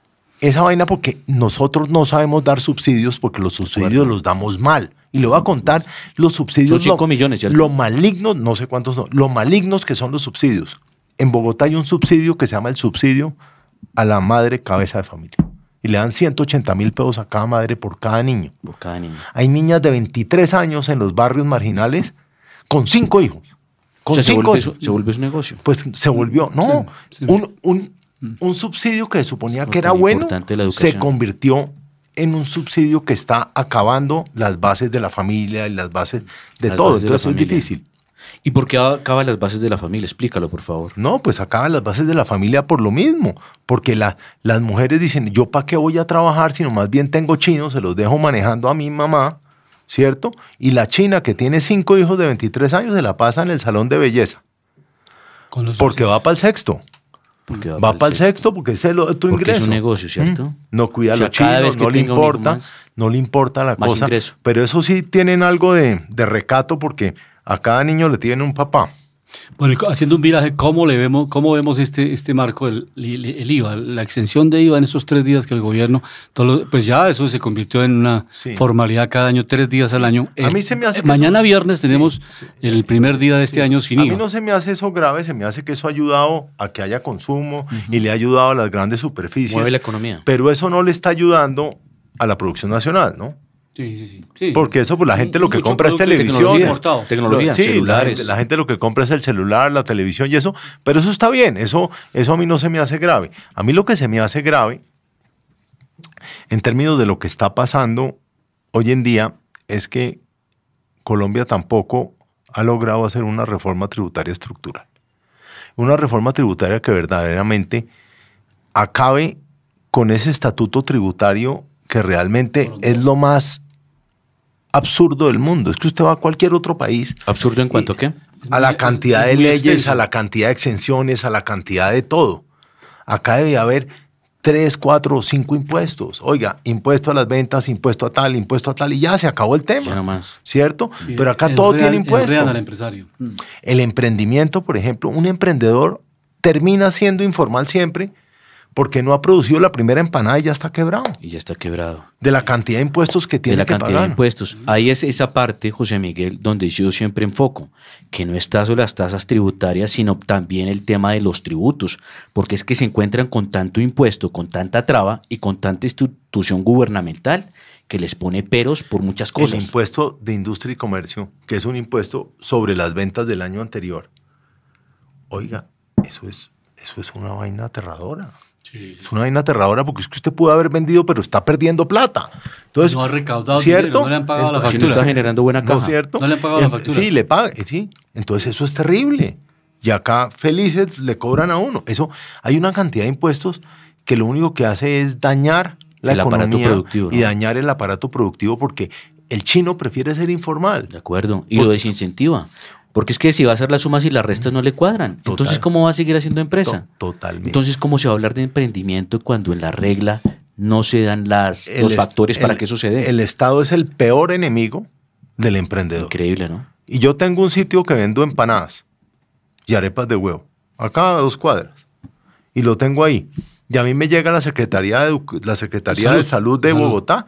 esa vaina porque nosotros no sabemos dar subsidios porque los subsidios los damos mal. Y le voy a contar los subsidios. Son 5 millones, ¿cierto? Lo malignos, no sé cuántos son, lo malignos que son los subsidios. En Bogotá hay un subsidio que se llama el subsidio a la madre cabeza de familia. Y le dan 180.000 pesos a cada madre por cada niño. Por cada niño. Hay niñas de 23 años en los barrios marginales con 5 hijos. Con O sea, se 5 vuelve, hijos. se vuelve su negocio. Pues se volvió, no, Sí, sí. un subsidio que se suponía Es que era tan bueno, importante la se educación. convirtió en un subsidio que está acabando las bases de la familia y las bases de Las todo. bases de la Entonces es familia. difícil. ¿Y por qué acaba las bases de la familia? Explícalo, por favor. No, pues acaban las bases de la familia por lo mismo, porque las mujeres dicen, yo para qué voy a trabajar, sino más bien tengo chinos, se los dejo manejando a mi mamá, ¿cierto? Y la china que tiene 5 hijos de 23 años se la pasa en el salón de belleza, Con los porque va para el sexto. Porque Va para el sexto porque ese es tu Porque ingreso. es un negocio, ¿cierto? No cuida O sea, a los cada chinos, vez que no le tenga un hijo importa, más, no le importa la más cosa. ingreso. Pero eso sí tienen algo de recato porque a cada niño le tienen un papá. Bueno, y haciendo un viraje, ¿cómo vemos este marco, el IVA, la exención de IVA en esos 3 días que el gobierno, pues ya eso se convirtió en una Sí. formalidad cada año, 3 días al año. A mí se me hace que mañana eso- viernes tenemos el primer día de este año sin A IVA. mí no se me hace eso grave, se me hace que eso ha ayudado a que haya consumo y le ha ayudado a las grandes superficies. Mueve la economía. Pero eso no le está ayudando a la producción nacional, ¿no? Sí. Porque eso, pues la gente lo que Mucho compra es producto de televisión. tecnología importado. Tecnología, Sí, celulares. la gente lo que compra es el celular, la televisión y eso, pero eso está bien, eso a mí no se me hace grave. A mí lo que se me hace grave, en términos de lo que está pasando hoy en día, es que Colombia tampoco ha logrado hacer una reforma tributaria estructural. Una reforma tributaria que verdaderamente acabe con ese estatuto tributario que realmente es lo más absurdo del mundo. Es que usted va a cualquier otro país ¿Absurdo en cuanto a qué? a la Es cantidad de muy leyes, extenso. a la cantidad de exenciones, a la cantidad de todo. Acá debe haber 3, 4 o 5 impuestos. Oiga, impuesto a las ventas, impuesto a tal, y ya se acabó el tema. Ya no más. ¿Cierto? Sí, pero acá todo tiene impuesto. Enredan al empresario. El emprendimiento, por ejemplo, un emprendedor termina siendo informal siempre porque no ha producido la primera empanada y ya está quebrado. Y ya está quebrado. De la cantidad de impuestos que De tiene la que cantidad pagar. de impuestos. Ahí es esa parte, José Miguel, donde yo siempre enfoco, que no está solo las tasas tributarias, sino también el tema de los tributos, porque es que se encuentran con tanto impuesto, con tanta traba y con tanta institución gubernamental que les pone peros por muchas cosas. El impuesto de industria y comercio, que es un impuesto sobre las ventas del año anterior. Oiga, eso es una vaina aterradora. Sí, sí. Es una vaina aterradora porque es que usted pudo haber vendido, pero está perdiendo plata. Entonces, No ha recaudado ¿cierto? dinero, no le han pagado la Si no factura. está generando buena caja. ¿No es cierto? No le han pagado la factura. Sí, le paga, sí. Entonces eso es terrible. Y acá felices le cobran a uno. Eso, hay una cantidad de impuestos que lo único que hace es dañar la El aparato economía productivo, ¿no? y dañar el aparato productivo porque el chino prefiere ser informal. De acuerdo. Y lo desincentiva. Porque es que si va a hacer las sumas y las restas no le cuadran. Total. Entonces, ¿cómo va a seguir haciendo empresa? Totalmente. Entonces, ¿cómo se va a hablar de emprendimiento cuando en la regla no se dan los factores para que eso se dé? El Estado es el peor enemigo del emprendedor. Increíble, ¿no? Y yo tengo un sitio que vendo empanadas y arepas de huevo, acá a 2 cuadras, y lo tengo ahí. Y a mí me llega la Secretaría de Salud de Bogotá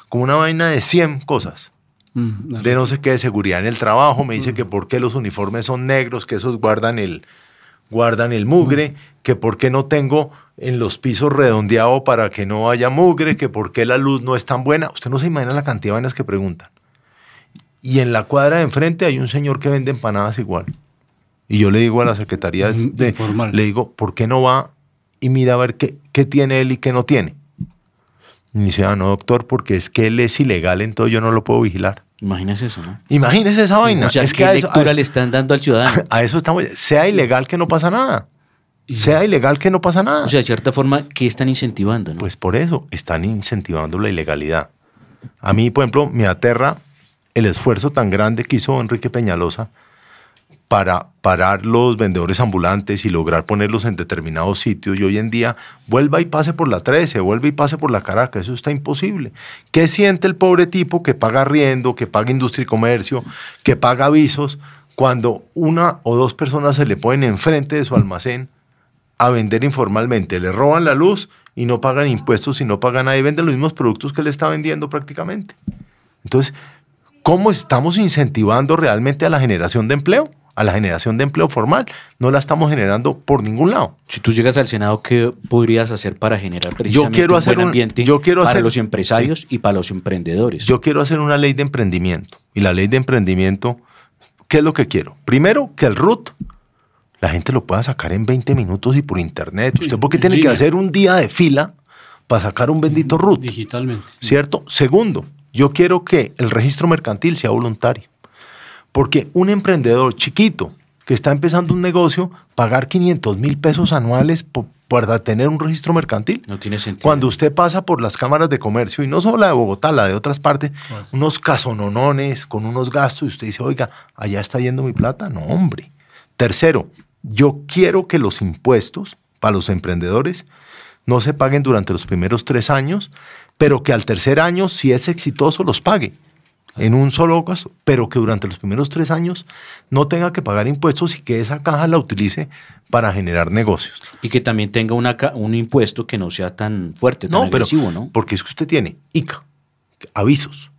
con una vaina de 100 cosas. De no sé qué, de seguridad en el trabajo, me dice que por qué los uniformes son negros, que esos guardan el mugre, que por qué no tengo en los pisos redondeado para que no haya mugre, que por qué la luz no es tan buena. Usted no se imagina la cantidad de vainas que preguntan. Y en la cuadra de enfrente hay un señor que vende empanadas igual. Y yo le digo a la Secretaría le digo, ¿por qué no va y mira a ver qué tiene él y qué no tiene? Y me dice, no, doctor, porque es que él es ilegal, entonces yo no lo puedo vigilar. Imagínese eso, ¿no? Imagínese esa vaina. O sea, es ¿qué lectura le están dando al ciudadano? A eso estamos. Sea ilegal que no pasa nada. Sea ilegal que no pasa nada. O sea, de cierta forma, ¿qué están incentivando, no? Pues por eso, están incentivando la ilegalidad. A mí, por ejemplo, me aterra el esfuerzo tan grande que hizo Enrique Peñalosa para parar los vendedores ambulantes y lograr ponerlos en determinados sitios. Y hoy en día, vuelva y pase por la 13, vuelva y pase por la Caracas. Eso está imposible. ¿Qué siente el pobre tipo que paga arriendo, que paga industria y comercio, que paga avisos, cuando 1 o 2 personas se le ponen enfrente de su almacén a vender informalmente? Le roban la luz y no pagan impuestos y no pagan nada y venden los mismos productos que le está vendiendo prácticamente. Entonces, ¿cómo estamos incentivando realmente a la generación de empleo? A la generación de empleo formal. No la estamos generando por ningún lado. Si tú llegas al Senado, ¿qué podrías hacer para generar precisamente un buen ambiente para los empresarios y para los emprendedores? Yo quiero hacer una ley de emprendimiento. Y la ley de emprendimiento, ¿qué es lo que quiero? Primero, que el RUT, la gente lo pueda sacar en 20 minutos y por internet. Sí, ¿Usted por qué en tiene que línea. hacer un día de fila para sacar un bendito RUT? Digitalmente. ¿Cierto? Segundo, yo quiero que el registro mercantil sea voluntario. Porque un emprendedor chiquito que está empezando un negocio, pagar 500,000 pesos anuales para tener un registro mercantil. No tiene sentido. Cuando usted pasa por las cámaras de comercio, y no solo la de Bogotá, la de otras partes, unos casononones con unos gastos, y usted dice, oiga, allá está yendo mi plata. No, hombre. Tercero, yo quiero que los impuestos para los emprendedores no se paguen durante los primeros 3 años, pero que al tercer año, si es exitoso, los pague en un solo gasto, pero que durante los primeros 3 años no tenga que pagar impuestos y que esa caja la utilice para generar negocios. Y que también tenga un impuesto que no sea tan fuerte, tan agresivo, ¿no? Porque es que usted tiene ICA, avisos,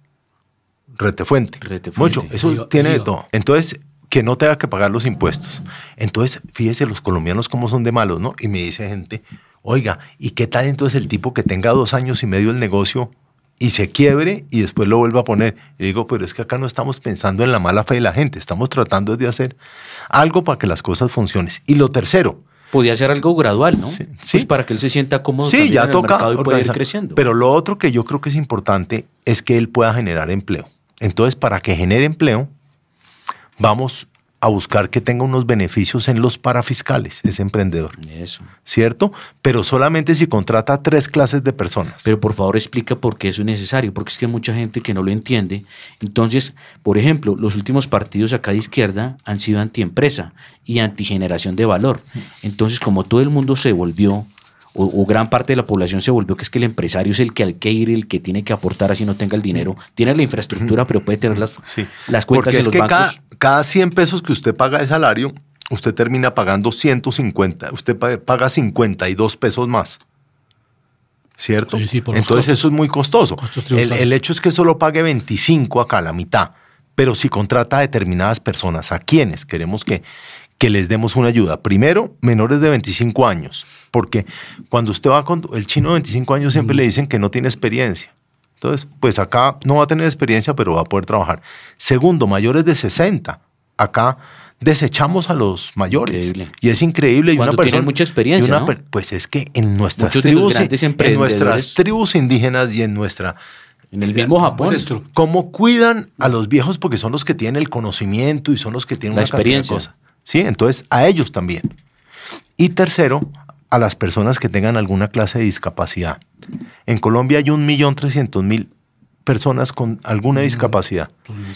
retefuente. Mucho, eso tiene de todo. Entonces, que no tenga que pagar los impuestos. Entonces, fíjese los colombianos cómo son de malos, ¿no? Y me dice gente, oiga, ¿y qué tal entonces el tipo que tenga 2 años y medio el negocio y se quiebre y después lo vuelva a poner? Y digo, pero es que acá no estamos pensando en la mala fe de la gente, estamos tratando de hacer algo para que las cosas funcionen. Y lo tercero, podía ser algo gradual, ¿no? Sí. Pues para que él se sienta cómodo sí, también ya en el toca mercado y pueda ir organizar. creciendo. Pero lo otro que yo creo que es importante es que él pueda generar empleo. Entonces, para que genere empleo, vamos a buscar que tenga unos beneficios en los parafiscales, ese emprendedor. Eso. ¿Cierto? Pero solamente si contrata a 3 clases de personas. Pero por favor explica por qué eso es necesario, porque es que hay mucha gente que no lo entiende. Entonces, por ejemplo, los últimos partidos acá de izquierda han sido antiempresa y antigeneración de valor. Entonces, como todo el mundo se volvió o gran parte de la población se volvió que es que el empresario es el que hay que ir, el que tiene que aportar así no tenga el dinero. Tiene la infraestructura, pero puede tener las cuentas porque de los bancos. Cada 100 pesos que usted paga de salario, usted termina pagando 150, usted paga 52 pesos más. ¿Cierto? Sí, entonces costos, eso es muy costoso. El hecho es que solo pague 25 acá, la mitad. Pero si contrata a determinadas personas, ¿a quienes queremos que les demos una ayuda? Primero, menores de 25 años. Porque cuando usted va con el chino de 25 años siempre le dicen que no tiene experiencia. Entonces, pues acá no va a tener experiencia, pero va a poder trabajar. Segundo, mayores de 60. Acá desechamos a los mayores. Increíble. Y es increíble. Cuando tienen mucha experiencia, ¿no? Pues es que en nuestras tribus indígenas y en el mismo Japón, cómo cuidan a los viejos porque son los que tienen el conocimiento y son los que tienen una experiencia. ¿Sí? Entonces, a ellos también. Y tercero, a las personas que tengan alguna clase de discapacidad. En Colombia hay 1.300.000 personas con alguna discapacidad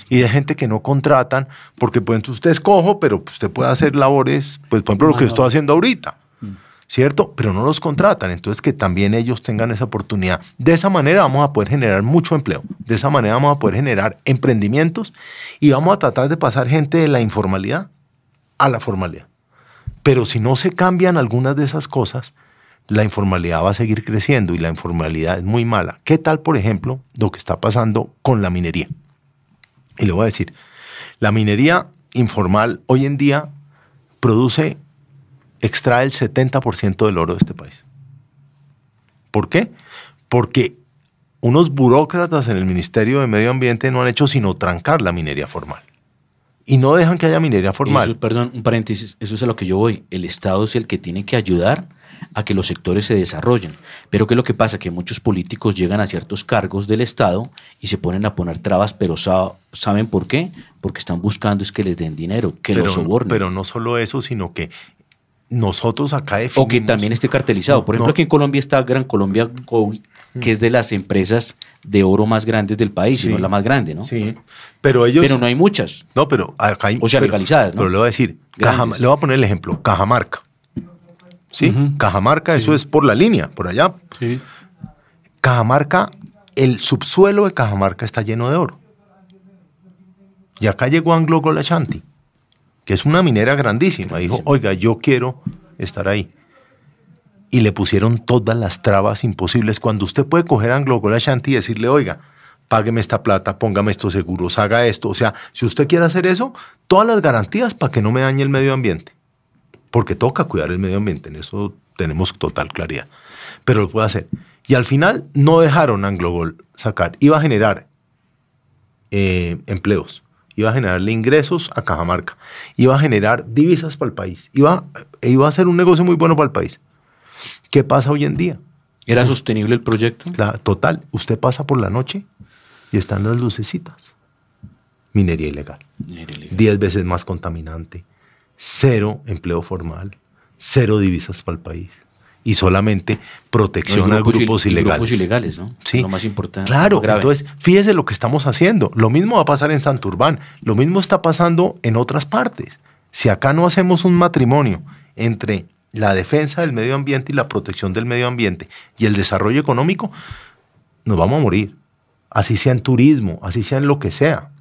y de gente que no contratan porque pues, usted es cojo, pero usted puede hacer labores, pues por ejemplo lo que yo estoy haciendo ahorita, ¿cierto? Pero no los contratan, entonces que también ellos tengan esa oportunidad. De esa manera vamos a poder generar mucho empleo, de esa manera vamos a poder generar emprendimientos y vamos a tratar de pasar gente de la informalidad a la formalidad. Pero si no se cambian algunas de esas cosas, la informalidad va a seguir creciendo y la informalidad es muy mala. ¿Qué tal, por ejemplo, lo que está pasando con la minería? Y le voy a decir, la minería informal hoy en día extrae el 70% del oro de este país. ¿Por qué? Porque unos burócratas en el Ministerio de Medio Ambiente no han hecho sino trancar la minería formal. Y no dejan que haya minería formal. Eso, perdón, un paréntesis, eso es a lo que yo voy. El Estado es el que tiene que ayudar a que los sectores se desarrollen. Pero ¿qué es lo que pasa? Que muchos políticos llegan a ciertos cargos del Estado y se ponen a poner trabas, pero ¿saben por qué? Porque están buscando es que les den dinero, que los sobornen. Pero no solo eso, sino que nosotros acá definimos... O que también esté cartelizado. Por ejemplo, aquí en Colombia está Gran Colombia Gold, que es de las empresas de oro más grandes del país, si no la más grande, ¿no? Sí, pero no hay muchas. No, pero acá hay... O sea, legalizadas, ¿no? Pero le voy a decir, le voy a poner el ejemplo, Cajamarca. ¿Sí? Cajamarca, eso es por la línea, por allá. Sí. Cajamarca, el subsuelo de Cajamarca está lleno de oro. Y acá llegó Anglo Gold Ashanti, que es una minera grandísima. Dijo, oiga, yo quiero estar ahí. Y le pusieron todas las trabas imposibles. Cuando usted puede coger a Anglo Gold Ashanti y decirle, oiga, págueme esta plata, póngame estos seguros, haga esto. O sea, si usted quiere hacer eso, todas las garantías para que no me dañe el medio ambiente. Porque toca cuidar el medio ambiente, en eso tenemos total claridad. Pero lo puede hacer. Y al final no dejaron a Anglo Gold sacar. Iba a generar empleos, iba a generarle ingresos a Cajamarca, iba a generar divisas para el país, iba a ser un negocio muy bueno para el país. ¿Qué pasa hoy en día? ¿Era sostenible el proyecto? Total. Usted pasa por la noche y están las lucecitas. Minería ilegal. 10 veces más contaminante. 0 empleo formal, 0 divisas para el país y solamente protección a grupos ilegales. Grupos ilegales, ¿no? Sí. Lo más importante. Claro, entonces fíjese lo que estamos haciendo. Lo mismo va a pasar en Santurbán, lo mismo está pasando en otras partes. Si acá no hacemos un matrimonio entre la defensa del medio ambiente y la protección del medio ambiente y el desarrollo económico, nos vamos a morir. Así sea en turismo, así sea en lo que sea.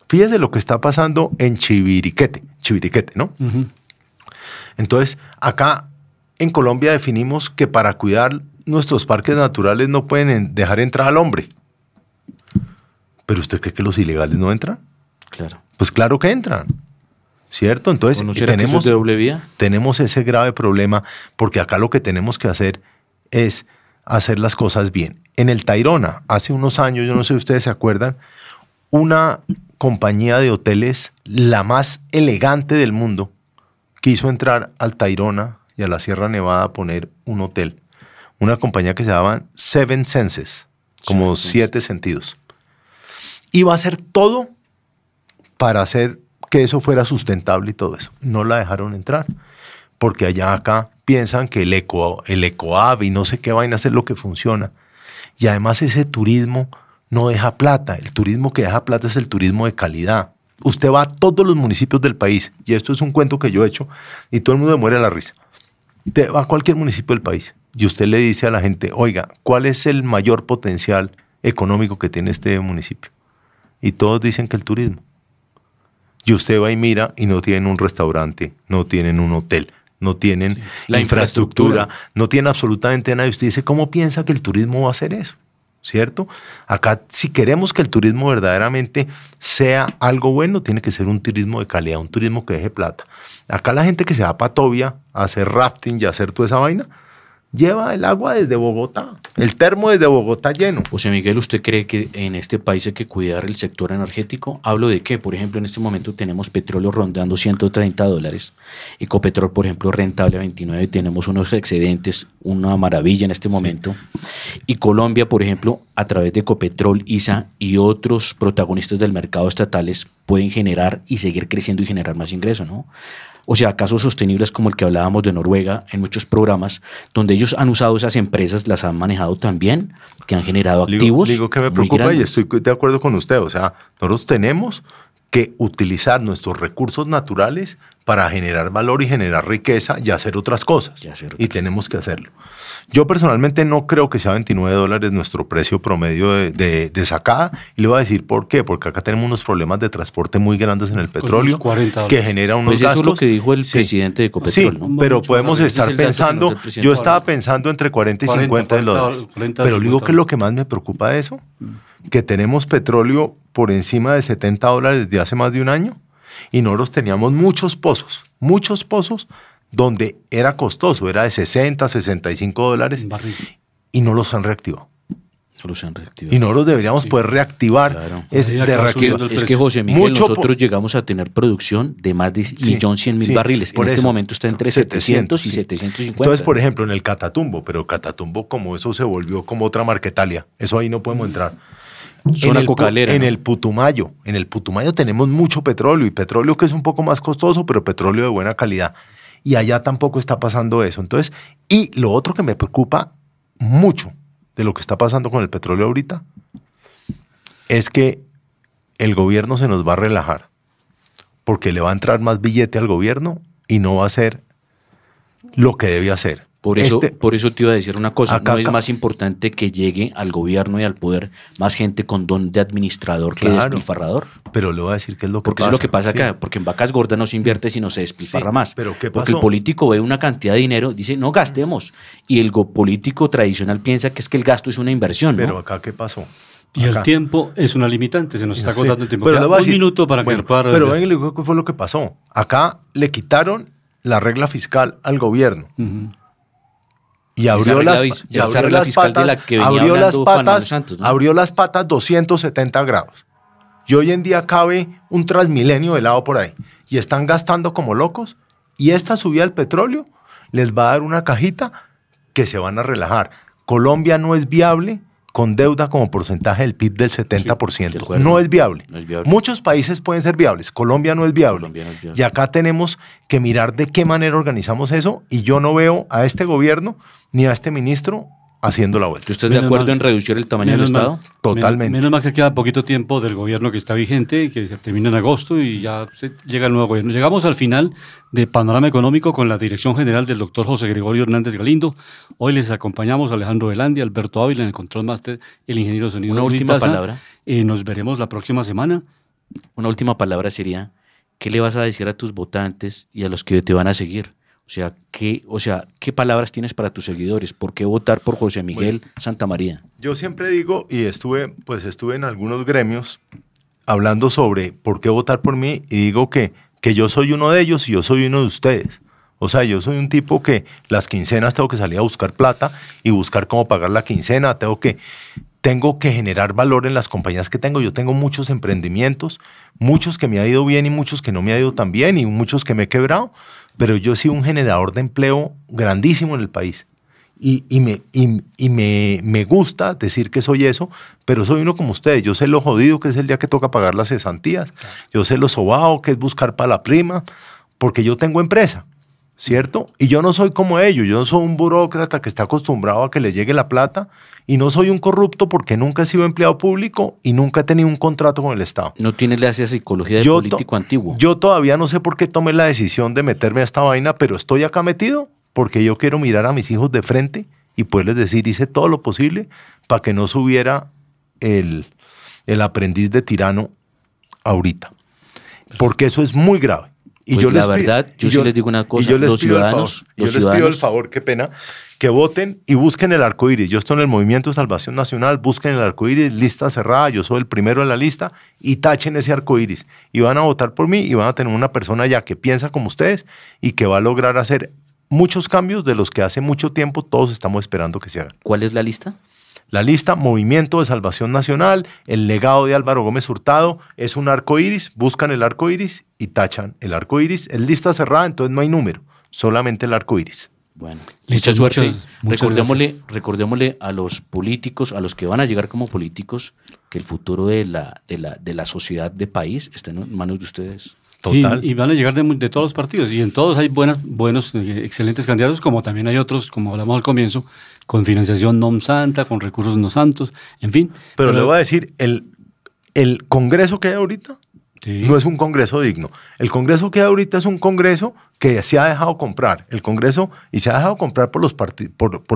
Fíjese lo que está pasando en Chiviriquete, ¿no? Entonces, acá en Colombia definimos que para cuidar nuestros parques naturales no pueden dejar entrar al hombre. ¿Pero usted cree que los ilegales no entran? Claro. Pues claro que entran, ¿cierto? Entonces, ¿no será que eso es de doble vía? Tenemos ese grave problema porque acá lo que tenemos que hacer es hacer las cosas bien. En el Tayrona, hace unos años, yo no sé si ustedes se acuerdan, una compañía de hoteles, la más elegante del mundo, quiso entrar al Tayrona y a la Sierra Nevada a poner un hotel. Una compañía que se llamaba Seven Senses, como 7 sentidos. Iba a hacer todo para hacer que eso fuera sustentable y todo eso. No la dejaron entrar, porque allá acá piensan que el Ecoave y no sé qué vaina es lo que funciona. Y además ese turismo no deja plata. El turismo que deja plata es el turismo de calidad. Usted va a todos los municipios del país, y esto es un cuento que yo he hecho, y todo el mundo me muere a la risa. Te va a cualquier municipio del país, y usted le dice a la gente, oiga, ¿cuál es el mayor potencial económico que tiene este municipio? Y todos dicen que el turismo. Y usted va y mira y no tienen un restaurante, no tienen un hotel, no tienen la infraestructura, no tienen absolutamente nada. Y usted dice, ¿cómo piensa que el turismo va a hacer eso? ¿Cierto? Acá, si queremos que el turismo verdaderamente sea algo bueno, tiene que ser un turismo de calidad, un turismo que deje plata. Acá la gente que se va a Patovia a hacer rafting y a hacer toda esa vaina, lleva el agua desde Bogotá, el termo desde Bogotá lleno. José Miguel, ¿usted cree que en este país hay que cuidar el sector energético? Hablo de que, por ejemplo, en este momento tenemos petróleo rondando $130, Ecopetrol, por ejemplo, rentable a 29, tenemos unos excedentes, una maravilla en este momento, y Colombia, por ejemplo, a través de Ecopetrol, ISA y otros protagonistas del mercado estatales pueden generar y seguir creciendo y generar más ingresos, ¿no? O sea, casos sostenibles como el que hablábamos de Noruega en muchos programas, donde ellos han usado esas empresas, las han manejado tan bien, que han generado activos. Digo que me preocupa y estoy de acuerdo con usted. O sea, nosotros tenemos que utilizar nuestros recursos naturales para generar valor y generar riqueza y hacer otras cosas. Y tenemos que hacerlo. Yo personalmente no creo que sea $29 nuestro precio promedio de sacada. Y le voy a decir por qué. Porque acá tenemos unos problemas de transporte muy grandes en el petróleo que genera unos gastos. Eso es lo que dijo el presidente de Ecopetrol. Sí, ¿no? Pero podemos estar pensando, yo estaba pensando entre 40 y 50 dólares. Pero digo que es lo que más me preocupa de eso, que tenemos petróleo por encima de $70 desde hace más de un año y nosotros teníamos muchos pozos donde era costoso, era de 60, $65 y no los han reactivado. Y nosotros deberíamos poder reactivar. Claro. Es que, José Miguel, nosotros llegamos a tener producción de más de 1.100.000 barriles. En este momento está entre 700 y 750. Entonces, por ejemplo, en el Catatumbo, pero Catatumbo como eso se volvió como otra Marquetalia, eso ahí no podemos entrar. Zona cocalera. En el Putumayo tenemos mucho petróleo y petróleo que es un poco más costoso, pero petróleo de buena calidad. Y allá tampoco está pasando eso. Entonces, y lo otro que me preocupa mucho de lo que está pasando con el petróleo ahorita es que el gobierno se nos va a relajar porque le va a entrar más billete al gobierno y no va a hacer lo que debe hacer. Por eso te iba a decir una cosa, no es más importante que llegue al gobierno y al poder más gente con don de administrador que despilfarrador. Pero le voy a decir qué es lo que pasa. Porque eso es lo que pasa acá, porque en vacas gordas no se invierte sino se despilfarra más. Pero ¿qué pasó? Porque el político ve una cantidad de dinero, dice no gastemos, y el político tradicional piensa que es que el gasto es una inversión, ¿no? Pero acá ¿qué pasó? Y el tiempo es una limitante, se nos está agotando el tiempo. Pero le voy a decir, minuto para que pueda... Pero ven, ¿qué fue lo que pasó? Acá le quitaron la regla fiscal al gobierno. Y abrió las patas 270 grados. Y hoy en día cabe un Transmilenio de helado por ahí. Y están gastando como locos. Y esta subida del petróleo les va a dar una cajita que se van a relajar. Colombia no es viable con deuda como porcentaje del PIB del 70%. No es viable. Muchos países pueden ser viables. Colombia no es viable. Y acá tenemos que mirar de qué manera organizamos eso. Y yo no veo a este gobierno ni a este ministro haciendo la vuelta. ¿Tú estás de acuerdo en reducir el tamaño del Estado? Totalmente. Menos mal que queda poquito tiempo del gobierno que está vigente, que se termina en agosto y ya llega el nuevo gobierno. Llegamos al final de Panorama Económico con la dirección general del doctor José Gregorio Hernández Galindo. Hoy les acompañamos Alejandro Velandia, Alberto Ávila en el Control Master, el ingeniero de sonido. Una última palabra. Nos veremos la próxima semana. Una última palabra sería, ¿qué le vas a decir a tus votantes y a los que te van a seguir? ¿Qué palabras tienes para tus seguidores? ¿Por qué votar por José Miguel Santamaría? Yo siempre digo, y estuve en algunos gremios hablando sobre por qué votar por mí, y digo que yo soy uno de ellos y yo soy uno de ustedes. O sea, yo soy un tipo que las quincenas tengo que salir a buscar plata y buscar cómo pagar la quincena, tengo que generar valor en las compañías que tengo. Yo tengo muchos emprendimientos, muchos que me ha ido bien y muchos que no me ha ido tan bien y muchos que me he quebrado, pero yo soy un generador de empleo grandísimo en el país. Y me gusta decir que soy eso, pero soy uno como ustedes. Yo sé lo jodido que es el día que toca pagar las cesantías, yo sé lo sobado que es buscar para la prima, porque yo tengo empresa, ¿cierto? Y yo no soy como ellos, yo no soy un burócrata que está acostumbrado a que le llegue la plata, y no soy un corrupto porque nunca he sido empleado público y nunca he tenido un contrato con el Estado. ¿No tienes esa psicología de político antiguo? Yo todavía no sé por qué tomé la decisión de meterme a esta vaina, pero estoy acá metido porque yo quiero mirar a mis hijos de frente y poderles decir, hice todo lo posible para que no subiera el aprendiz de tirano ahorita. Porque eso es muy grave. Y pues yo la verdad, yo sí les digo una cosa, les pido el favor, qué pena, que voten y busquen el arcoíris. Yo estoy en el Movimiento de Salvación Nacional, busquen el arcoíris, lista cerrada, yo soy el primero en la lista, y tachen ese arcoíris. Y van a votar por mí y van a tener una persona ya que piensa como ustedes y que va a lograr hacer muchos cambios de los que hace mucho tiempo todos estamos esperando que se hagan. ¿Cuál es la lista? La lista Movimiento de Salvación Nacional, el legado de Álvaro Gómez Hurtado, es un arco iris, buscan el arco iris y tachan el arco iris. Es lista cerrada, entonces no hay número, solamente el arco iris. Bueno, listo, mucha suerte. muchas Recordémosle a los políticos, a los que van a llegar como políticos, que el futuro de la sociedad de país está en manos de ustedes. Total. Sí, y van a llegar de todos los partidos, y en todos hay buenos, excelentes candidatos, como también hay otros, como hablamos al comienzo, con financiación non santa, con recursos no santos, en fin. Pero le voy a decir, el Congreso que hay ahorita no es un Congreso digno. El Congreso que hay ahorita es un Congreso que se ha dejado comprar. El Congreso, y se ha dejado comprar por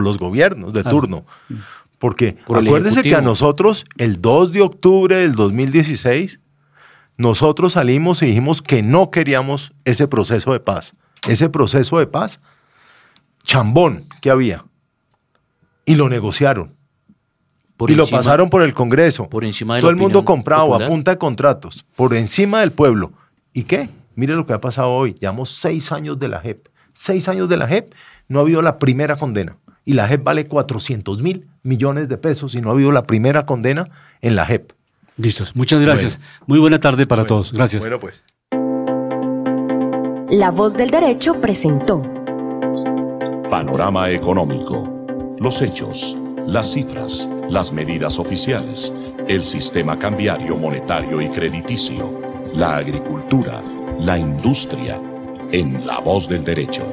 los gobiernos de turno. Porque acuérdese que a nosotros, el 2 de octubre del 2016, nosotros salimos y dijimos que no queríamos ese proceso de paz. Ese proceso de paz, chambón que había. Y lo negociaron. Y lo pasaron por el Congreso. Por encima de todo el mundo comprado popular, a punta de contratos. Por encima del pueblo. ¿Y qué? Mire lo que ha pasado hoy. Llevamos 6 años de la JEP. 6 años de la JEP. No ha habido la primera condena. Y la JEP vale 400.000 millones de pesos y no ha habido la primera condena en la JEP. Listos. Muchas gracias. Bueno. Muy buena tarde para todos. Gracias. Bueno, pues. La Voz del Derecho presentó Panorama Económico. Los hechos, las cifras, las medidas oficiales, el sistema cambiario, monetario y crediticio, la agricultura, la industria, en La Voz del Derecho.